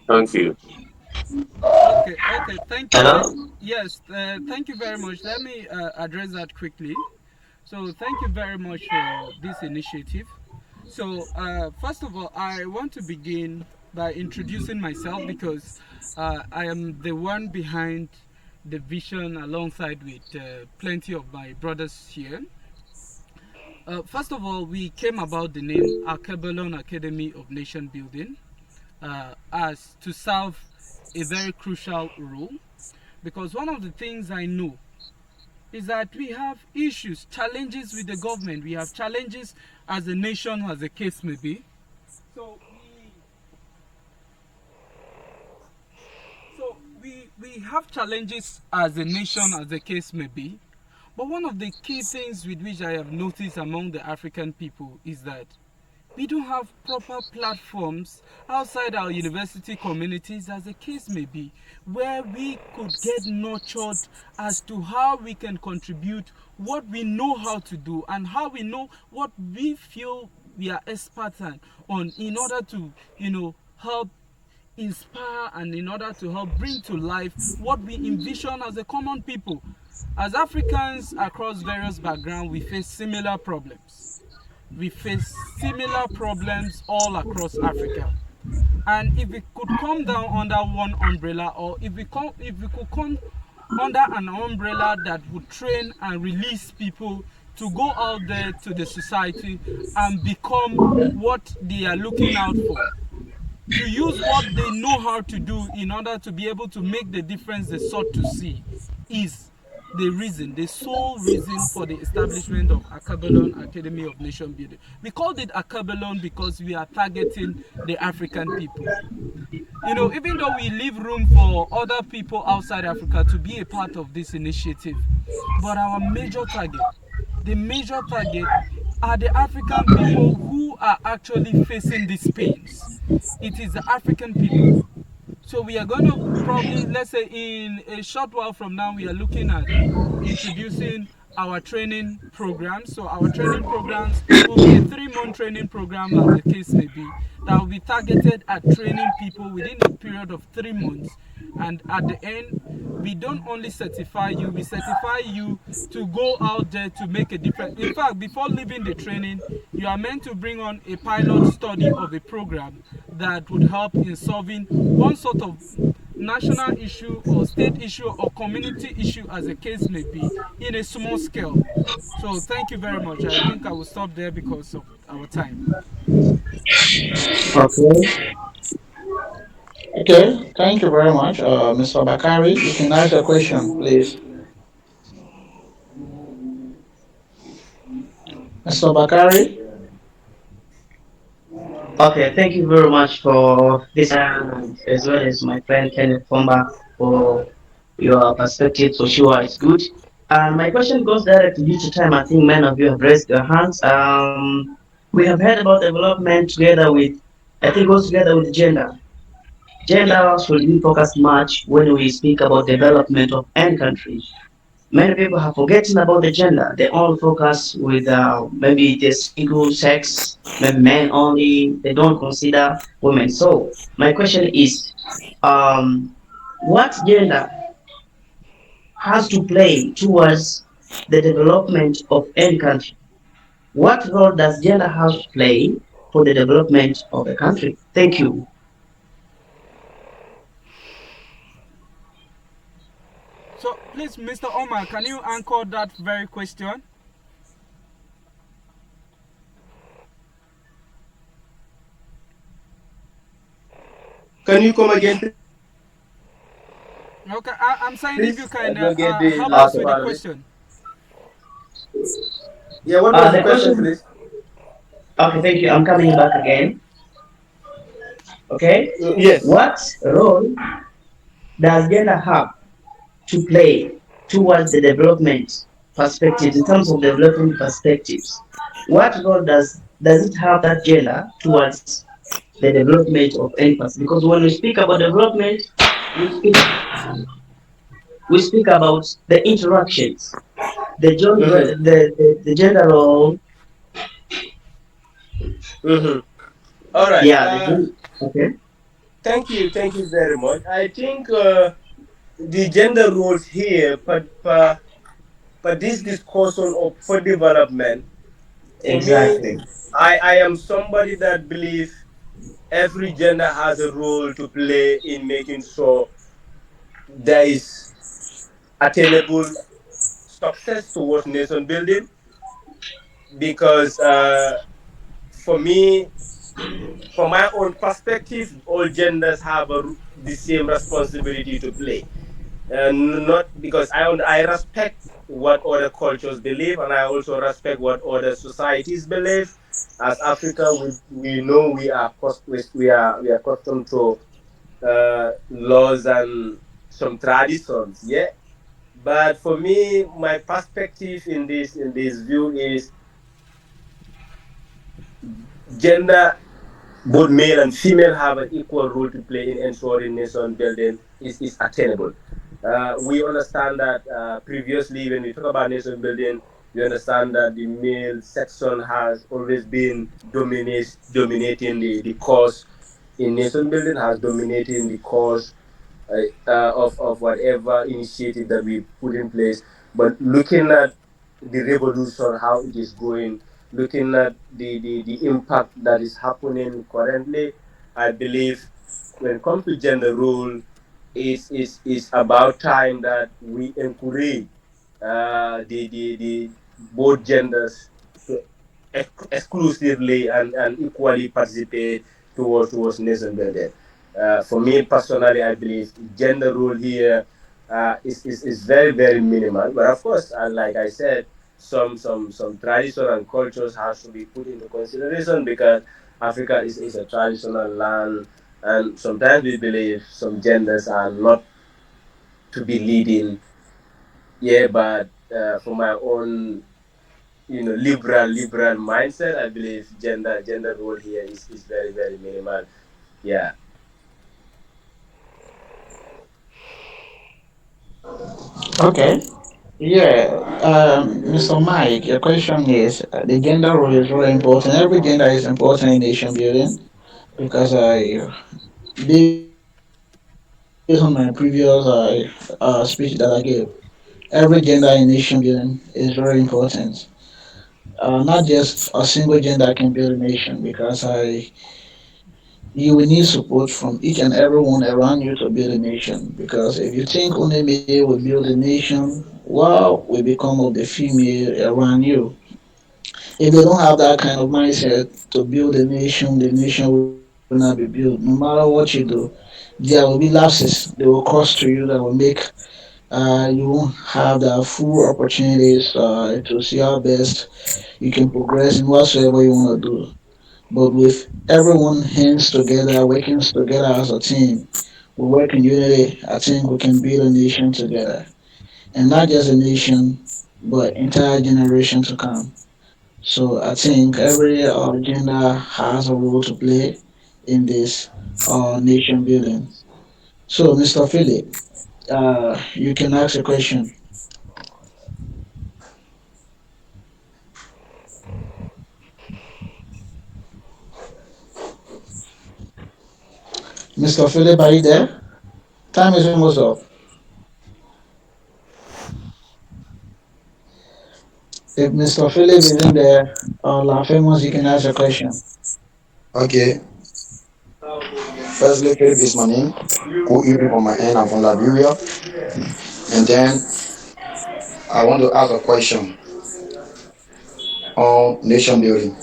Thank you. Okay, okay, thank you. Hello? Yes, thank you very much. Let me address that quickly. So, thank you very much for this initiative. So, first of all, I want to begin by introducing myself because I am the one behind the vision alongside with plenty of my brothers here. First of all, we came about the name Alkebulan Academy of Nation Building as to serve a very crucial role because one of the things I know is that we have issues, challenges with the government. We have challenges as a nation, as the case may be. So we have challenges as a nation, as the case may be. But one of the key things with which I have noticed among the African people is that we don't have proper platforms outside our university communities, as the case may be, where we could get nurtured as to how we can contribute what we know how to do and how we know what we feel we are experts on in order to, help inspire and in order to help bring to life what we envision as a common people. As Africans across various backgrounds, we face similar problems. We face similar problems all across Africa. And if we could come down under one umbrella, or if we could come under an umbrella that would train and release people to go out there to the society and become what they are looking out for, to use what they know how to do in order to be able to make the difference they sought to see, is the reason, the sole reason for the establishment of Alkebulan Academy of Nation Building. We called it Alkebulan because we are targeting the African people. Even though we leave room for other people outside Africa to be a part of this initiative, but our major target, the major target, are the African people who are actually facing these pains. It is the African people. So we are going to probably, let's say in a short while from now, we are looking at introducing our training programs. So our training programs will be a 3-month training program, as the case may be, that will be targeted at training people within a period of 3 months. And at the end, we don't only certify you, we certify you to go out there to make a difference. In fact, before leaving the training, you are meant to bring on a pilot study of a program that would help in solving one sort of national issue or state issue or community issue, as the case may be, in a small scale. So thank you very much. I think I will stop there because of our time. Okay. Okay, thank you very much, Mr. Bakari. You can ask a question, please. Mr. Bakari? Okay, thank you very much for this, as well as my friend Kenneth Fomba for your perspective. So sure, it's good. My question goes directly due to time. I think many of you have raised their hands. We have heard about development together with, I think, goes together with gender. Gender should be focused much when we speak about development of any country. Many people have forgotten about the gender. They only focus with maybe the single sex, maybe men only. They don't consider women. So my question is, um, what gender has to play towards the development of any country? What role does gender have to play for the development of a country? Thank you. So please, Mr. Omar, can you anchor that very question? Can you come again, please? Okay, I'm saying if you I can don't get the help last us Okay. with the part of it. question. Yeah, what was the The question, question. please? Okay, thank you. I'm coming back again. Okay. Yes. What role does gender have to play towards the development perspectives in terms of development perspectives? What role does it have that gender towards the development of any person? Because when we speak about development, we speak we speak about the interactions, Mm-hmm. the gender role. Mm-hmm. All right. Yeah, okay. Thank you very much. I think the gender roles here, but this discussion of for development, for me, Exactly. I am somebody that believes every gender has a role to play in making sure there is attainable success towards nation building. Because for me, from my own perspective, all genders have the same responsibility to play. And not because I respect what other cultures believe, and I also respect what other societies believe. As Africa, we know we are accustomed to laws and some traditions, yeah. But for me, my perspective in this view is gender, both male and female have an equal role to play in ensuring nation building is attainable. We understand that previously, when we talk about nation building, we understand that the male section has always been dominating the cause in nation building, has dominating the cause of whatever initiative that we put in place. But looking at the revolution, how it is going, looking at the impact that is happening currently, I believe when it comes to gender role, is about time that we encourage the both genders to exclusively and equally participate towards nation building. For me personally, I believe gender role here is very very minimal. But of course, like I said, some tradition and cultures has to be put into consideration because Africa is a traditional land, and sometimes we believe some genders are not to be leading. Yeah, but for my own liberal mindset, I believe gender role here is very very minimal. Yeah. Okay. Yeah, Mr. Mike, your question is the gender role is very important. Every gender is important in nation building because based on my previous speech that I gave, every gender in nation building is very important. Not just a single gender can build a nation because you will need support from each and everyone around you to build a nation. Because if you think only male will build a nation, what will become of the female around you? If they don't have that kind of mindset to build the nation will not be built. No matter what you do, there will be lapses. They will cross to you that will make you won't have the full opportunities to see how best you can progress in whatsoever you want to do. But with everyone hands together, working together as a team, we work in unity, I think we can build a nation together. And not just a nation, but entire generation to come. So I think every gender has a role to play in this nation building. So, Mr. Philip, you can ask a question. Mr. Philip, are you there? Time is almost up. If Mr. Philip isn't there, Famous, you can ask a question. Okay, firstly, Philip is my name. Good evening from my end. I'm from Liberia. And then I want to ask a question on nation building.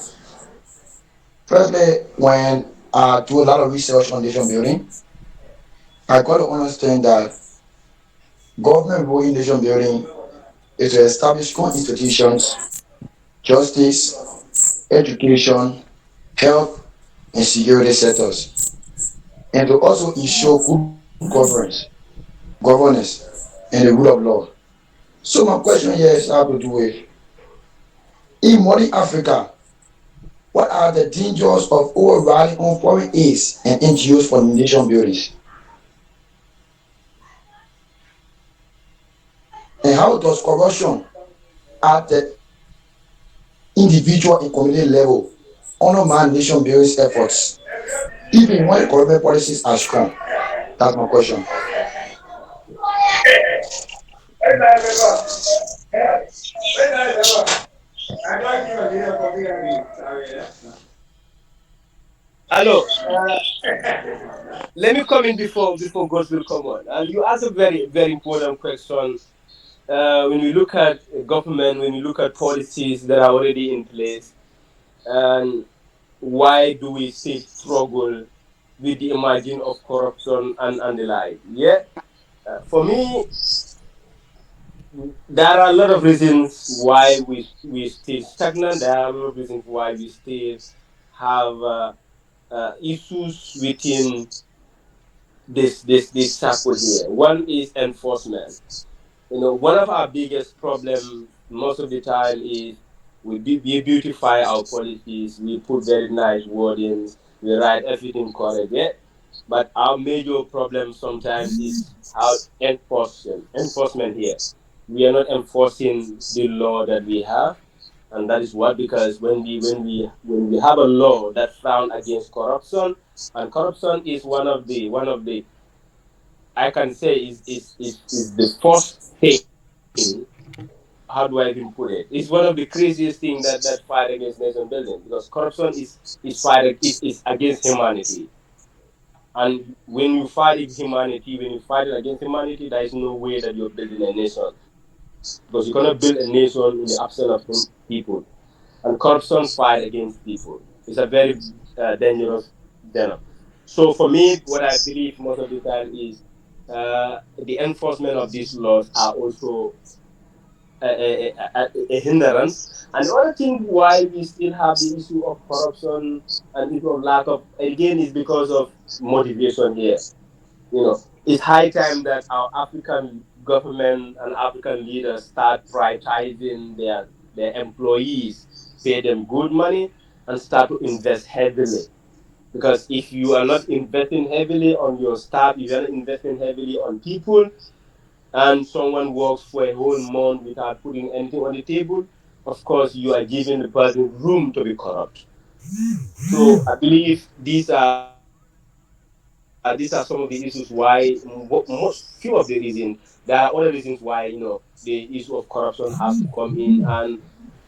Firstly, when I do a lot of research on nation building, I got to understand that government role in nation building is to establish strong institutions, justice, education, health, and security sectors, and to also ensure good governance, and the rule of law. So my question here is how to do it. In modern Africa, what are the dangers of overriding on foreign aids and NGOs for nation building? And how does corruption at the individual and community level undermine nation building efforts, even when government policies are strong? That's my question. Hello. Let me come in before Godswill come on. And you ask a very very important question. When we look at government, when we look at policies that are already in place, and why do we still struggle with the emerging of corruption and the like? Yeah, for me, there are a lot of reasons why we still stagnant. There are a lot of reasons why we still have issues within this circle here. One is enforcement. You know, one of our biggest problem most of the time is we beautify our policies, we put very nice wordings, we write everything correct, yeah. But our major problem sometimes is how enforcement here. We are not enforcing the law that we have, and that is what, because when we have a law that frown against corruption, and corruption is one of the I can say is the first thing. How do I even put it? It's one of the craziest things that fight against nation building, because corruption is against humanity. And when you fight humanity, when you fight it against humanity, there is no way that you're building a nation, because you cannot build a nation in the absence of people. And corruption fight against people. It's a very dangerous venom. So for me, what I believe most of the time is the enforcement of these laws are also a hindrance. And the other thing why we still have the issue of corruption and issue of lack of, again, is because of motivation here. You know, it's high time that our African government and African leaders start prioritizing their employees, pay them good money, and start to invest heavily. Because if you are not investing heavily on your staff, if you are not investing heavily on people, and someone works for a whole month without putting anything on the table, of course you are giving the person room to be corrupt. So I believe these are some of the issues why most few of the reasons. There are other reasons why the issue of corruption has to come in, and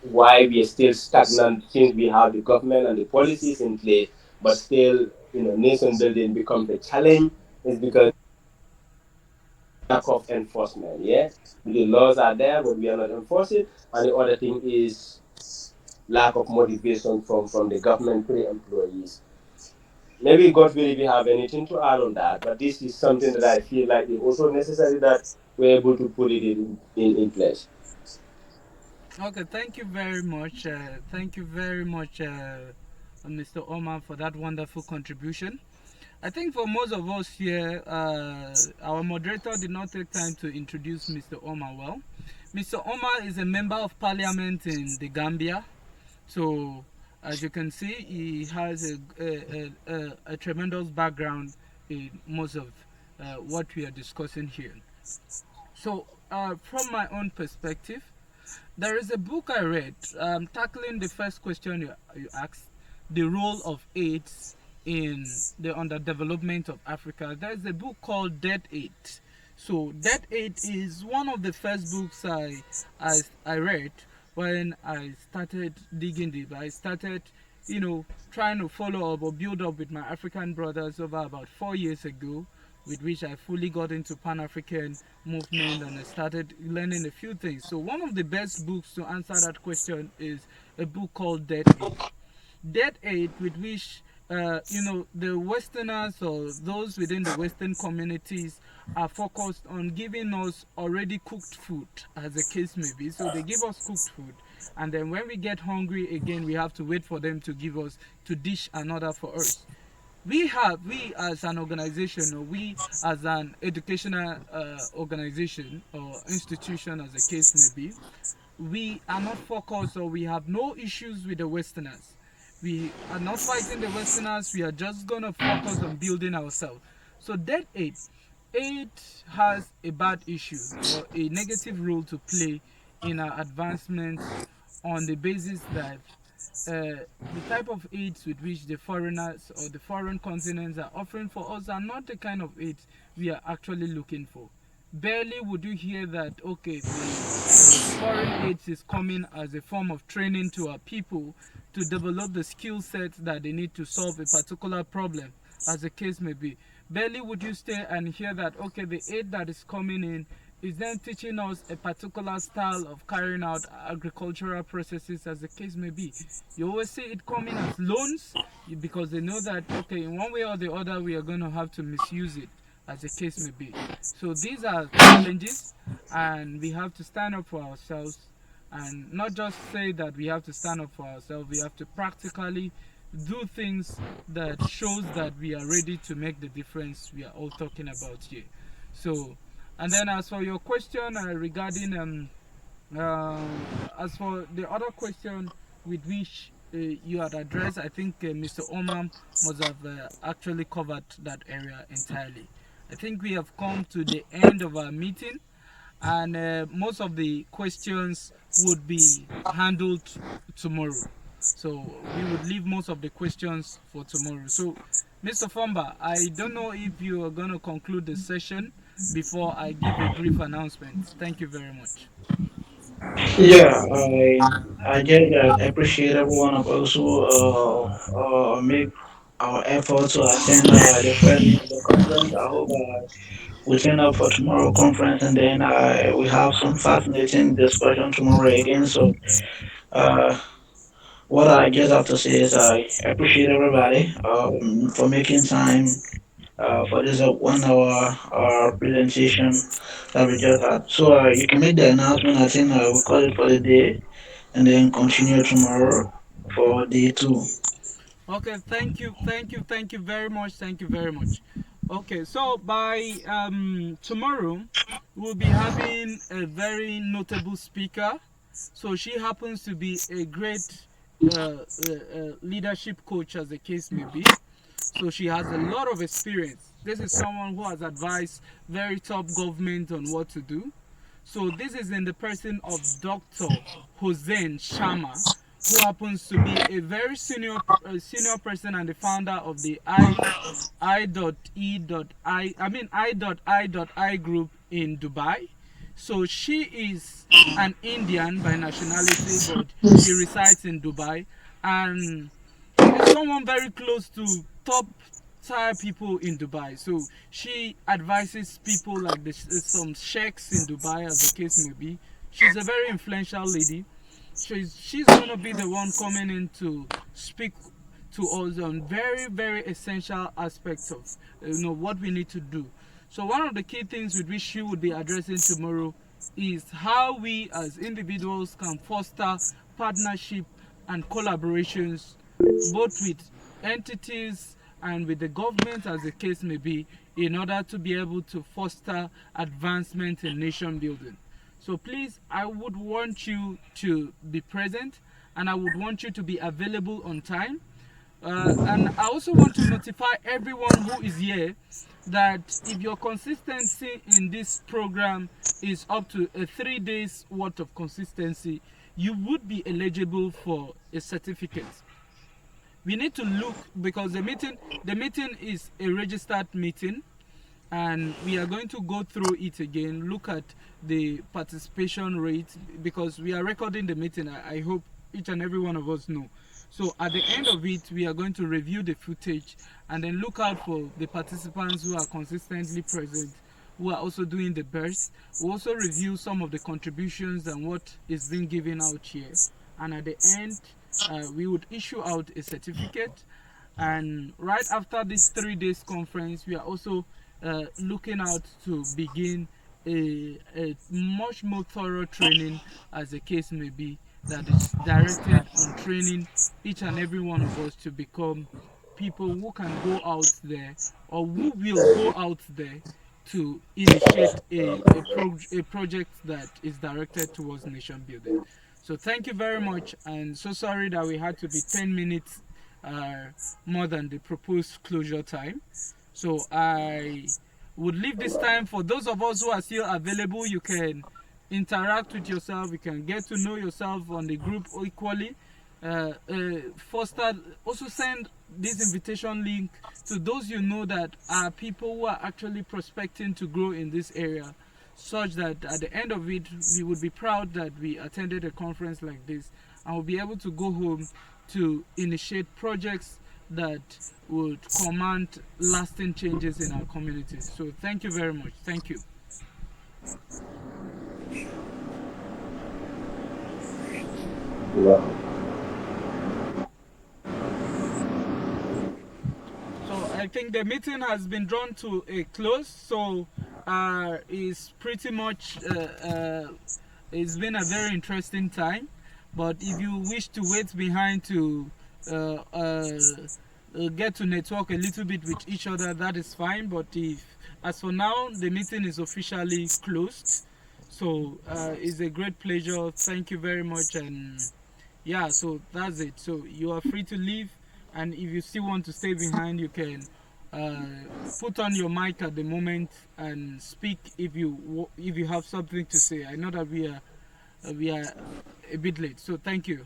why we are still stagnant since we have the government and the policies in place, but still nation building becomes a challenge. Is because lack of enforcement. Yeah, the laws are there, but we are not enforcing. And the other thing is lack of motivation from the government to the employees. Maybe God will if you have anything to add on that, but this is something that I feel like is also necessary that we're able to put it in place. Okay, thank you very much. Thank you very much, Mr. Omar, for that wonderful contribution. I think for most of us here, our moderator did not take time to introduce Mr. Omar well. Mr. Omar is a member of parliament in the Gambia. So, as you can see, he has a tremendous background in most of what we are discussing here. So, from my own perspective, there is a book I read tackling the first question you asked, the role of AIDS in the underdevelopment of Africa. There's a book called Dead Aid. So Dead Aid is one of the first books I read when I started digging deep. I started, trying to follow up or build up with my African brothers over about 4 years ago, with which I fully got into Pan-African movement and I started learning a few things. So one of the best books to answer that question is a book called Dead Aid. Dead aid with which the Westerners or those within the Western communities are focused on giving us already cooked food, as the case may be. So they give us cooked food, and then when we get hungry again, we have to wait for them to give us to dish another for us. We as an organization, or we as an educational organization or institution, as the case may be, we are not focused, or we have no issues with the Westerners. We are not fighting the Westerners. We are just gonna focus on building ourselves. So that aid has a bad issue or a negative role to play in our advancements, on the basis that the type of aids with which the foreigners or the foreign continents are offering for us are not the kind of aids we are actually looking for. Barely would you hear that, okay, the foreign aids is coming as a form of training to our people to develop the skill sets that they need to solve a particular problem, as the case may be. Barely would you stay and hear that, okay, the aid that is coming in is then teaching us a particular style of carrying out agricultural processes, as the case may be. You always see it coming as loans, because they know that, okay, in one way or the other, we are going to have to misuse it, as the case may be. So these are challenges, and we have to stand up for ourselves, and not just say that we have to stand up for ourselves. We have to practically do things that shows that we are ready to make the difference we are all talking about here. So, and then as for your question regarding as for the other question with which you had addressed, I think Mr. Omar must have actually covered that area entirely. I think we have come to the end of our meeting, and most of the questions would be handled tomorrow. So we would leave most of the questions for tomorrow. So, Mr. Fomba, I don't know if you are going to conclude the session before I give a brief announcement. Thank you very much. Yeah, I get that. I appreciate everyone of us who make our effort to attend the first day of the conference. I hope we turn up for tomorrow conference, and then we have some fascinating discussion tomorrow again. So uh, what I just have to say is I appreciate everybody for making time for this 1 hour presentation that we just had. So you can make the announcement. I think we call it for the day, and then continue tomorrow for day two. Okay, thank you very much, thank you very much. Okay, so by tomorrow, we'll be having a very notable speaker. So she happens to be a great leadership coach, as the case may be. So she has a lot of experience. This is someone who has advised very top government on what to do. So this is in the person of Dr. Hussein Sharma, who happens to be a very senior person and the founder of the I.E.I group in Dubai. So she is an Indian by nationality, but she resides in Dubai, and is someone very close to top tier people in Dubai. So she advises people like some sheikhs in Dubai, as the case may be. She's a very influential lady. She's gonna be the one coming in to speak to us on very essential aspects of what we need to do. So one of the key things with which she would be addressing tomorrow is how we as individuals can foster partnership and collaborations, both with entities and with the government, as the case may be, in order to be able to foster advancement in nation building. So please, I would want you to be present, and I would want you to be available on time. And I also want to notify everyone who is here that if your consistency in this program is up to 3 days worth of consistency, you would be eligible for a certificate. we need to look, because the meeting is a registered meeting, and we are going to go through it again, look at the participation rate, because we are recording the meeting. I hope each and every one of us know. So at the end of it, we are going to review the footage and then look out for the participants who are consistently present, who are also doing the best. We'll also review some of the contributions and what is being given out here. And at the end, we would issue out a certificate. And right after this 3 days conference, we are also looking out to begin a much more thorough training, as the case may be, that is directed on training each and every one of us to become people who can go out there, or who will go out there to initiate a project that is directed towards nation building. So thank you very much, and so sorry that we had to be 10 minutes uh, more than the proposed closure time. So I would leave this time for those of us who are still available. You can interact with yourself, you can get to know yourself on the group equally. Foster, also send this invitation link to those you know that are people who are actually prospecting to grow in this area, such that at the end of it, we would be proud that we attended a conference like this, and we'll be able to go home to initiate projects that would command lasting changes in our communities. So thank you very much. Thank you. So I think the meeting has been drawn to a close. So it's pretty much it's been a very interesting time. But if you wish to wait behind to uh, uh, get to network a little bit with each other, that is fine. But if, as for now, the meeting is officially closed. So it's a great pleasure. Thank you very much, and yeah, so that's it. So you are free to leave, and if you still want to stay behind, you can uh, put on your mic at the moment and speak if you have something to say. I know that we are a bit late, so thank you.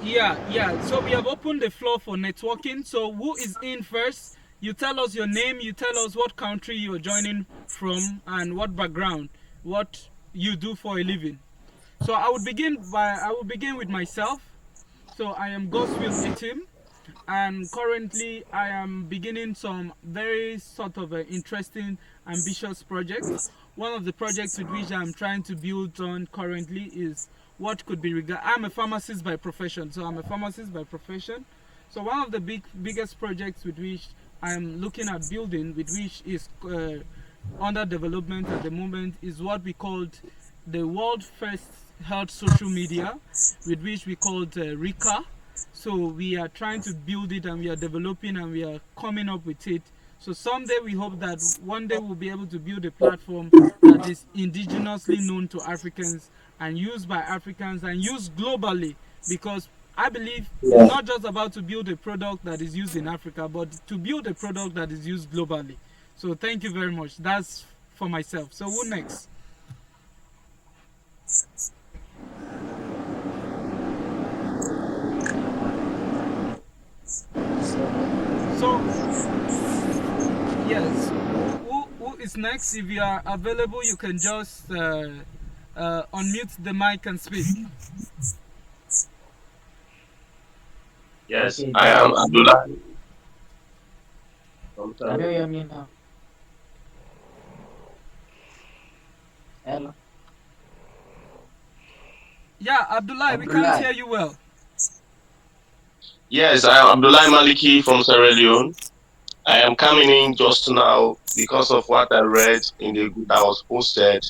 Yeah, yeah. So we have opened the floor for networking. So who is in first? You tell us your name, you tell us what country you're joining from, and what background, what you do for a living. So I will begin with myself. So I am Godswill Etim, and currently I am beginning some very sort of interesting, ambitious projects. One of the projects with which I'm trying to build on currently is what could be regarded. I'm a pharmacist by profession, so I'm a pharmacist by profession. So one of the biggest projects with which I'm looking at building, with which is under development at the moment, is what we called the world first health social media, with which we called RICA. So we are trying to build it, and we are developing, and we are coming up with it. So someday we hope that one day we'll be able to build a platform that is indigenously known to Africans and used by Africans and used globally, because I believe it's not just about to build a product that is used in Africa, but to build a product that is used globally. So thank you very much. That's for myself. So who next? So yes, who is next? If you are available, you can just unmute the mic and speak. Yes, Okay, I that am is Abdullah from can you Senegal. hear me now? Hello. Yeah, Abdullah, we can't Abdullah. hear you well. Yes, I am Abdullah Maliki from Sierra Leone. I am coming in just now because of what I read in the group that was posted.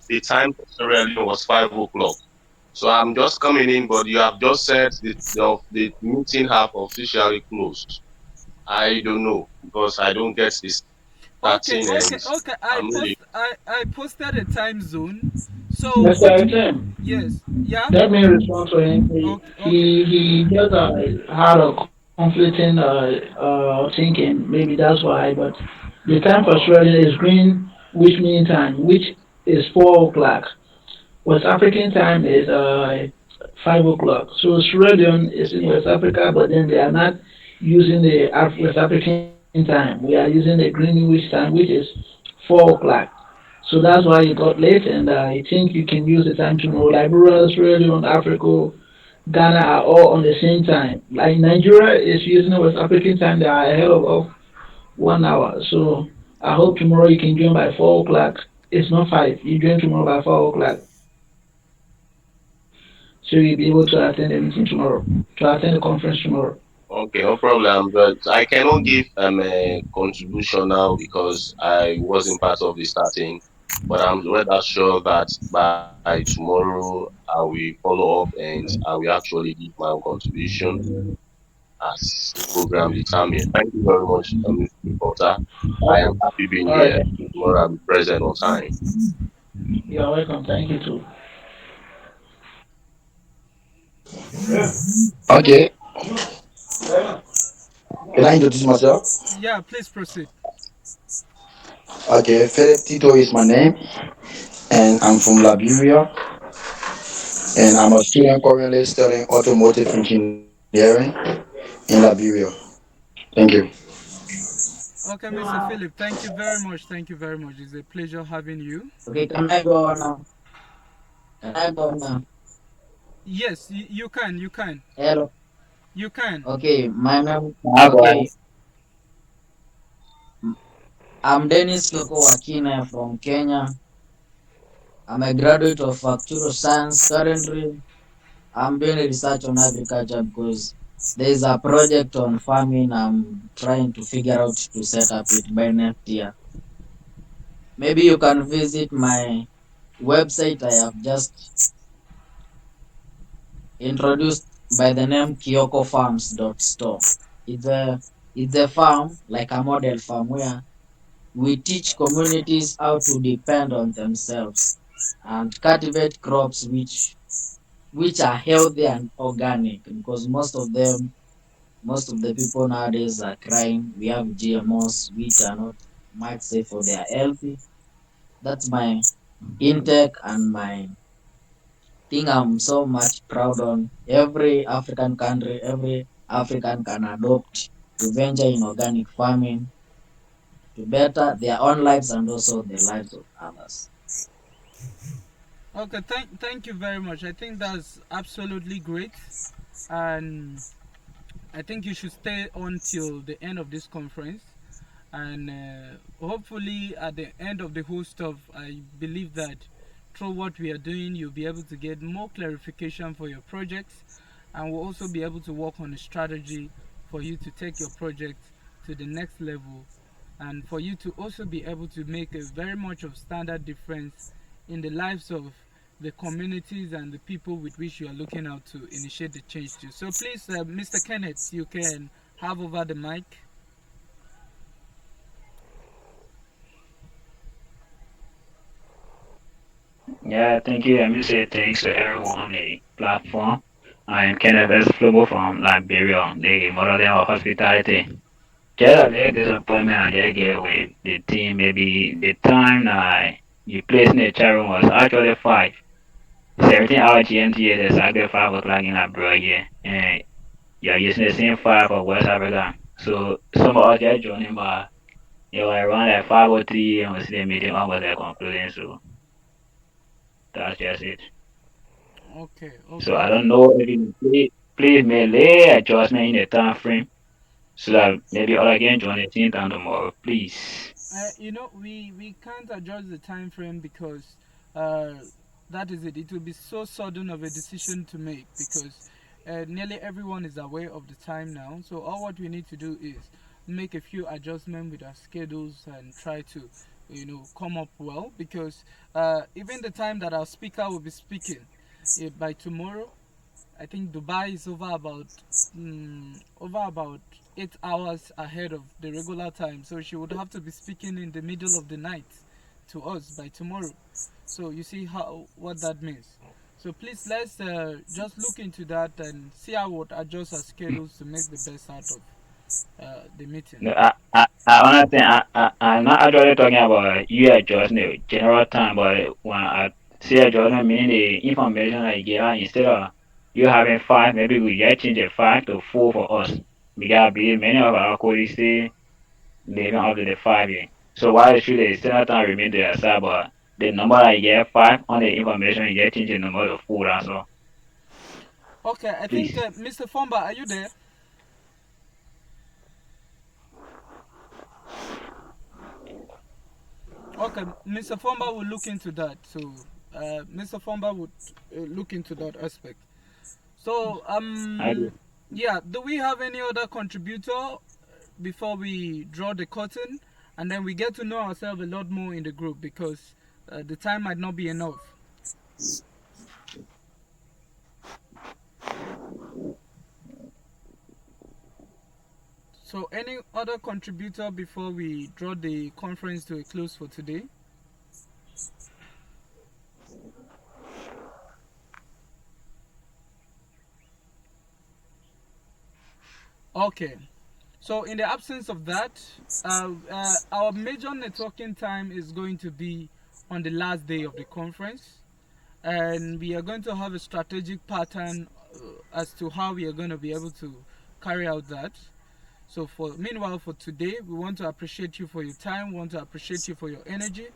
The time for Sierra Leone was 5 o'clock. So I'm just coming in, but you have just said the meeting have officially closed. I don't know because I don't get this Okay, 13 okay, and okay. I'm really I posted a time zone. So Mr. which Etim, yes, yeah. let me respond to him. Okay, okay. He just had a call. conflicting thinking. Maybe that's why. But the time for Australia is Greenwich Mean Time, which is 4 o'clock. West African time is 5 o'clock. So Sierra Leone is in West Africa, but then they are not using the West African time. We are using the Greenwich time, which is 4 o'clock. So that's why it got late, and I think you can use the time tomorrow. Liberia, Sierra Leone, Africa, Ghana are all on the same time. Like Nigeria is using the West African time, they are ahead of 1 hour. So I hope tomorrow you can join by 4 o'clock. It's not five. You join tomorrow by 4 o'clock, so you'll be able to attend the meeting tomorrow, to attend the conference tomorrow. Okay, no problem. But I cannot give a contribution now because I wasn't part of the starting. But I'm rather sure that by tomorrow I will follow up and I will actually give my own contribution as the program determines. Thank you very much, Mr. Reporter. I am happy being All right, here. thank you. Tomorrow I'll be present on time. You're welcome. Thank you too. Okay, can I introduce myself? Yeah, please proceed. Okay, Philip Tito is my name, and I'm from Liberia, and I'm a student currently studying automotive engineering in Liberia. Thank you. Okay, Mr. Philip, thank you very much. Thank you very much. It's a pleasure having you. Okay, can I go on now? Can I go on now? Yes, you can. You can. Hello. You can. Okay, my name. Ah, boy. Okay, I'm Dennis Loko Wakina from Kenya. I'm a graduate of actuarial science. Currently, I'm doing research on agriculture because there is a project on farming. I'm trying to figure out to set up it by next year. Maybe you can visit my website. I have just introduced by the name KyokoFarms.store. It's a it's a farm like a model farm where we teach communities how to depend on themselves and cultivate crops which are healthy and organic because most of the people nowadays are crying we have GMOs which are not much safe for their healthy. That's my intake and my thing I'm so much proud on. Every African country, every African can adopt to venture in organic farming to better their own lives and also the lives of others. Okay, thank you very much. I think that's absolutely great, and I think you should stay on till the end of this conference. And hopefully, at the end of the whole stuff, I believe that through what we are doing, you'll be able to get more clarification for your projects, and we'll also be able to work on a strategy for you to take your project to the next level, and for you to also be able to make a very much of standard difference in the lives of the communities and the people with which you are looking out to initiate the change to. So please, Mr. Kenneth, you can have over the mic. Yeah, thank you. Let me say thanks to everyone on the platform. I'm Kenneth S. Flobo from Liberia, the model of hospitality. Just a little disappointment I just get with the team. Maybe the time you placed in the chat room was actually 5. 17-hour GMT is exactly 5 o'clock in Liberia, and you're using the same 5 for West Africa. So some of us just joining, but it was around like 5:03 and we see the meeting almost like concluding. So that's just it. Okay, So okay. I don't know if you please make lay adjustment in the time frame so that maybe all can join the team down tomorrow, please. We can't adjust the time frame because uh, that is it. It will be so sudden of a decision to make because nearly everyone is aware of the time now. So all what we need to do is make a few adjustments with our schedules and try to, come up well because even the time that our speaker will be speaking by tomorrow, I think Dubai is over about 8 hours ahead of the regular time, so she would have to be speaking in the middle of the night to us by tomorrow. So you see how what that means. So please let's just look into that and see how we adjust our schedules to make the best out of the meeting. No, honestly, I'm not actually talking about you adjusting the general time, but when I say adjustment, meaning the information I give out, instead of you having five, maybe we get change the five to four for us. Because I believe many of our colleagues say living up to the 5 year. So why should the standard time remain the same, but the number I get five on the information you get change the number to four, that's all. Okay, I think Please. Mr. Fomba, are you there? Okay, Mr. Fomba will look into that. So Mr. Fomba would look into that aspect. So I do. yeah, do we have any other contributor before we draw the curtain, and then we get to know ourselves a lot more in the group because the time might not be enough. So any other contributor before we draw the conference to a close for today? Okay. So in the absence of that, our major networking time is going to be on the last day of the conference, and we are going to have a strategic pattern as to how we are going to be able to carry out that. So for meanwhile for today, we want to appreciate you for your time, we want to appreciate you for your energy,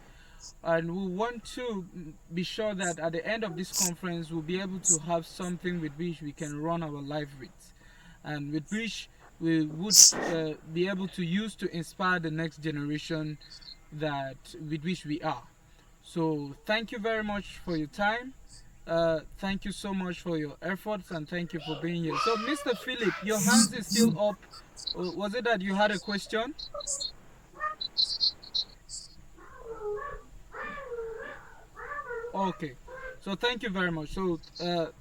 and we want to be sure that at the end of this conference we'll be able to have something with which we can run our life with, and with which we would be able to use to inspire the next generation that with which we are. So thank you very much for your time. Thank you so much for your efforts and thank you for being here. So Mr. Philip, your hands is still up. Was it that you had a question? Okay. So thank you very much. So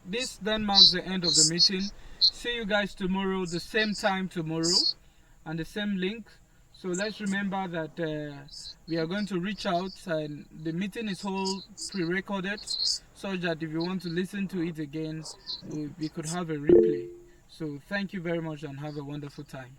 this then marks the end of the meeting. See you guys tomorrow, the same time tomorrow, and the same link. So let's remember that we are going to reach out, and the meeting is all pre-recorded, such that if you want to listen to it again, we could have a replay. So thank you very much, and have a wonderful time.